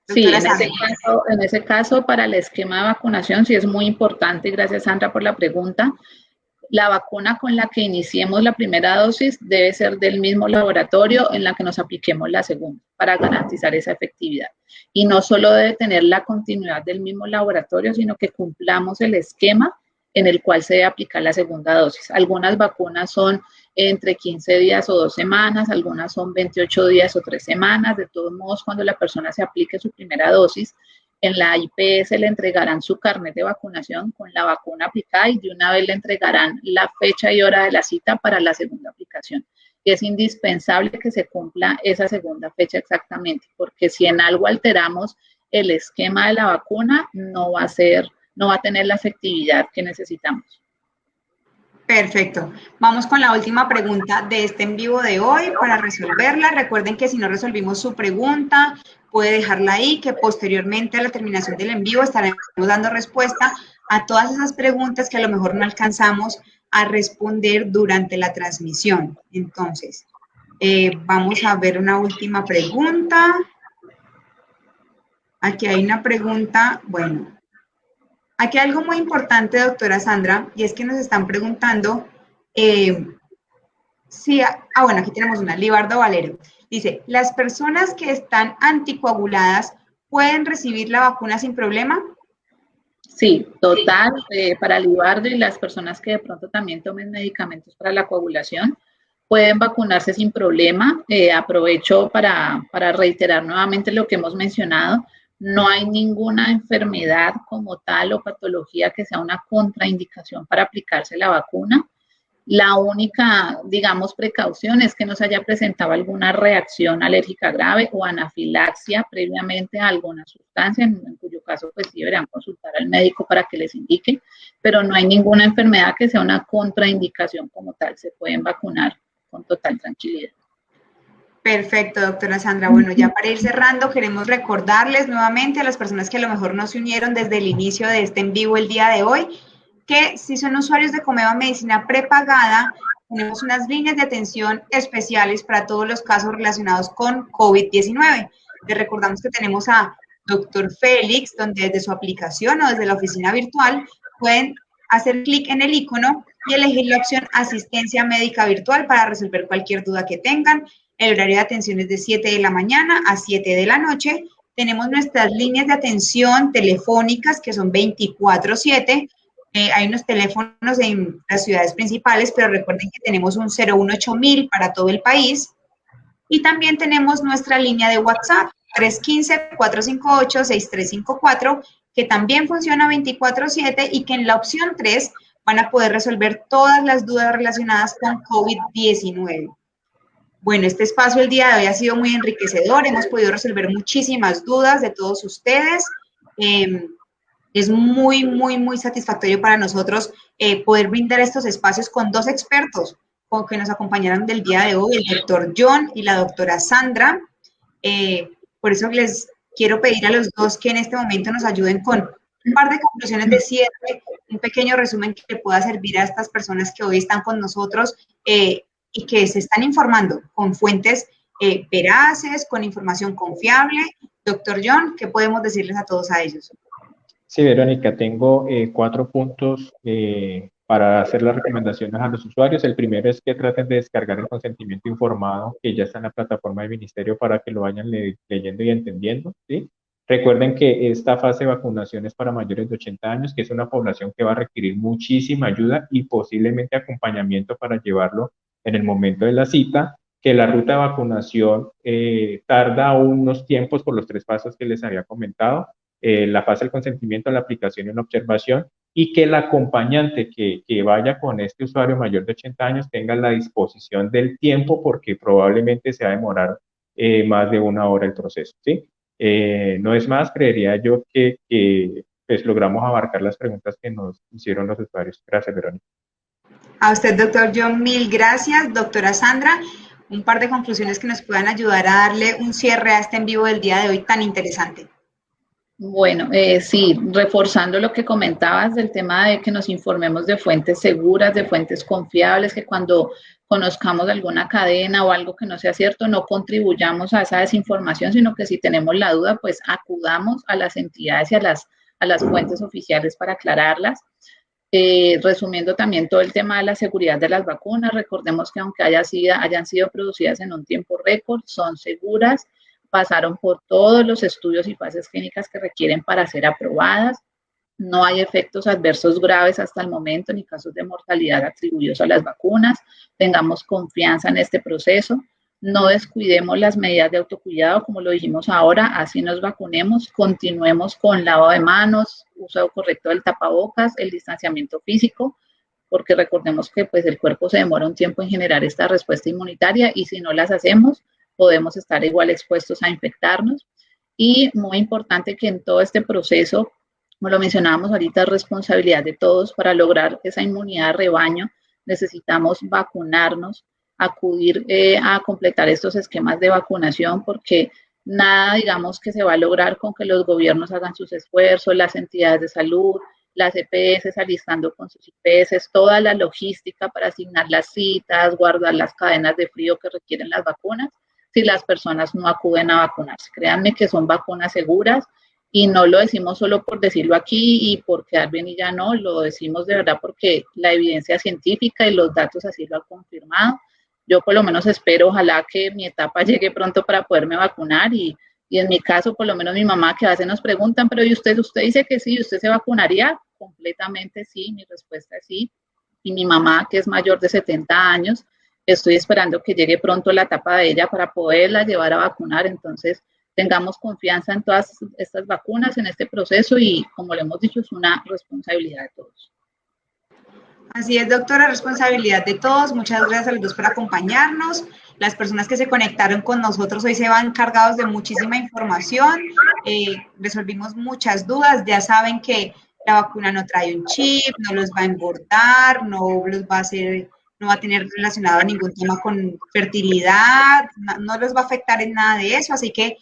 S2: Sí, en ese caso, para el esquema de vacunación, sí es muy importante, y gracias, Sandra, por la pregunta. La vacuna con la que iniciemos la primera dosis debe ser del mismo laboratorio en la que nos apliquemos la segunda para garantizar esa efectividad. Y no solo debe tener la continuidad del mismo laboratorio, sino que cumplamos el esquema en el cual se debe aplicar la segunda dosis. Algunas vacunas son entre 15 días o 2 semanas, algunas son 28 días o 3 semanas. De todos modos, cuando la persona se aplique su primera dosis, en la IPS le entregarán su carnet de vacunación con la vacuna aplicada y de una vez le entregarán la fecha y hora de la cita para la segunda aplicación. Y es indispensable que se cumpla esa segunda fecha exactamente, porque si en algo alteramos el esquema de la vacuna, no va a tener la efectividad que necesitamos.
S1: Perfecto. Vamos con la última pregunta de este en vivo de hoy para resolverla. Recuerden que si no resolvimos su pregunta, puede dejarla ahí, que posteriormente a la terminación del en vivo estaremos dando respuesta a todas esas preguntas que a lo mejor no alcanzamos a responder durante la transmisión. Entonces, vamos a ver una última pregunta. Aquí hay una pregunta, bueno. Aquí hay algo muy importante, doctora Sandra, y es que nos están preguntando bueno, aquí tenemos una, Libardo Valero. Dice, ¿las personas que están anticoaguladas pueden recibir la vacuna sin problema?
S2: Sí, total, para Libardo y las personas que de pronto también tomen medicamentos para la coagulación, pueden vacunarse sin problema. Aprovecho para reiterar nuevamente lo que hemos mencionado. No hay ninguna enfermedad como tal o patología que sea una contraindicación para aplicarse la vacuna. La única, digamos, precaución es que no se haya presentado alguna reacción alérgica grave o anafilaxia previamente a alguna sustancia, en cuyo caso pues sí deberán consultar al médico para que les indique, pero no hay ninguna enfermedad que sea una contraindicación como tal. Se pueden vacunar con total tranquilidad.
S1: Perfecto, doctora Sandra. Bueno, ya para ir cerrando, queremos recordarles nuevamente a las personas que a lo mejor no se unieron desde el inicio de este en vivo el día de hoy, que si son usuarios de Comeva Medicina prepagada, tenemos unas líneas de atención especiales para todos los casos relacionados con COVID-19. Les recordamos que tenemos a Dr. Félix, donde desde su aplicación o desde la oficina virtual pueden hacer clic en el icono y elegir la opción asistencia médica virtual para resolver cualquier duda que tengan. El horario de atención es de 7 de la mañana a 7 de la noche. Tenemos nuestras líneas de atención telefónicas que son 24/7. Hay unos teléfonos en las ciudades principales, pero recuerden que tenemos un 018.000 para todo el país. Y también tenemos nuestra línea de WhatsApp, 315-458-6354, que también funciona 24/7 y que en la opción 3 van a poder resolver todas las dudas relacionadas con COVID-19. Bueno, este espacio el día de hoy ha sido muy enriquecedor, hemos podido resolver muchísimas dudas de todos ustedes. Es muy, muy, muy satisfactorio para nosotros poder brindar estos espacios con dos expertos que nos acompañaron del día de hoy, el doctor John y la doctora Sandra. Por eso les quiero pedir a los dos que en este momento nos ayuden con un par de conclusiones de cierre, un pequeño resumen que pueda servir a estas personas que hoy están con nosotros y que se están informando con fuentes veraces, con información confiable. Doctor John, ¿qué podemos decirles a todos a ellos?
S3: Sí, Verónica, tengo 4 puntos para hacer las recomendaciones a los usuarios. El primero es que traten de descargar el consentimiento informado que ya está en la plataforma del Ministerio para que lo vayan leyendo y entendiendo, ¿sí? Recuerden que esta fase de vacunación es para mayores de 80 años, que es una población que va a requerir muchísima ayuda y posiblemente acompañamiento para llevarlo en el momento de la cita, que la ruta de vacunación tarda unos tiempos por los 3 pasos que les había comentado. La fase del consentimiento, la aplicación y la observación, y que el acompañante que vaya con este usuario mayor de 80 años tenga la disposición del tiempo, porque probablemente se va a demorar más de 1 hora el proceso, ¿sí? No es más, creería yo que pues logramos abarcar las preguntas que nos hicieron los usuarios. Gracias, Verónica.
S1: A usted, doctor John, mil gracias. Doctora Sandra, un par de conclusiones que nos puedan ayudar a darle un cierre a este en vivo del día de hoy tan interesante.
S2: Bueno, sí, reforzando lo que comentabas del tema de que nos informemos de fuentes seguras, de fuentes confiables, que cuando conozcamos alguna cadena o algo que no sea cierto, no contribuyamos a esa desinformación, sino que si tenemos la duda, pues acudamos a las entidades y a las fuentes oficiales para aclararlas. Resumiendo también todo el tema de la seguridad de las vacunas, recordemos que aunque hayan sido producidas en un tiempo récord, son seguras, pasaron por todos los estudios y fases clínicas que requieren para ser aprobadas. No hay efectos adversos graves hasta el momento ni casos de mortalidad atribuidos a las vacunas. Tengamos confianza en este proceso. No descuidemos las medidas de autocuidado, como lo dijimos ahora, así nos vacunemos. Continuemos con lavado de manos, uso correcto del tapabocas, el distanciamiento físico, porque recordemos que pues, el cuerpo se demora un tiempo en generar esta respuesta inmunitaria y si no las hacemos, podemos estar igual expuestos a infectarnos. Y muy importante que en todo este proceso, como lo mencionábamos ahorita, es responsabilidad de todos. Para lograr esa inmunidad de rebaño necesitamos vacunarnos, acudir a completar estos esquemas de vacunación, porque nada, digamos, que se va a lograr con que los gobiernos hagan sus esfuerzos, las entidades de salud, las EPS alistando con sus IPS, toda la logística para asignar las citas, guardar las cadenas de frío que requieren las vacunas, si las personas no acuden a vacunarse. Créanme que son vacunas seguras y no lo decimos solo por decirlo aquí y por quedar bien y ya no, lo decimos de verdad porque la evidencia científica y los datos así lo han confirmado. Yo por lo menos espero, ojalá que mi etapa llegue pronto para poderme vacunar y en mi caso, por lo menos mi mamá, que a veces nos preguntan, pero ¿y usted dice que sí, usted se vacunaría? Completamente sí, mi respuesta es sí. Y mi mamá, que es mayor de 70 años, estoy esperando que llegue pronto la etapa de ella para poderla llevar a vacunar. Entonces, tengamos confianza en todas estas vacunas, en este proceso y, como le hemos dicho, es una responsabilidad de todos.
S1: Así es, doctora, responsabilidad de todos. Muchas gracias a los dos por acompañarnos. Las personas que se conectaron con nosotros hoy se van cargados de muchísima información. Resolvimos muchas dudas. Ya saben que la vacuna no trae un chip, no los va a engordar, no va a tener relacionado a ningún tema con fertilidad, no los va a afectar en nada de eso. Así que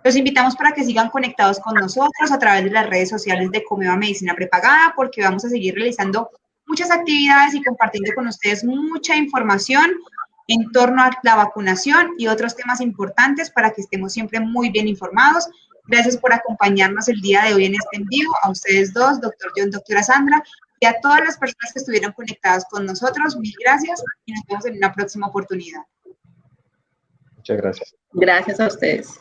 S1: los invitamos para que sigan conectados con nosotros a través de las redes sociales de Comeva Medicina Prepagada, porque vamos a seguir realizando muchas actividades y compartiendo con ustedes mucha información en torno a la vacunación y otros temas importantes para que estemos siempre muy bien informados. Gracias por acompañarnos el día de hoy en este en vivo, a ustedes dos, doctor John, doctora Sandra, y a todas las personas que estuvieron conectadas con nosotros. Mil gracias y nos vemos en una próxima oportunidad.
S3: Muchas gracias.
S2: Gracias a ustedes.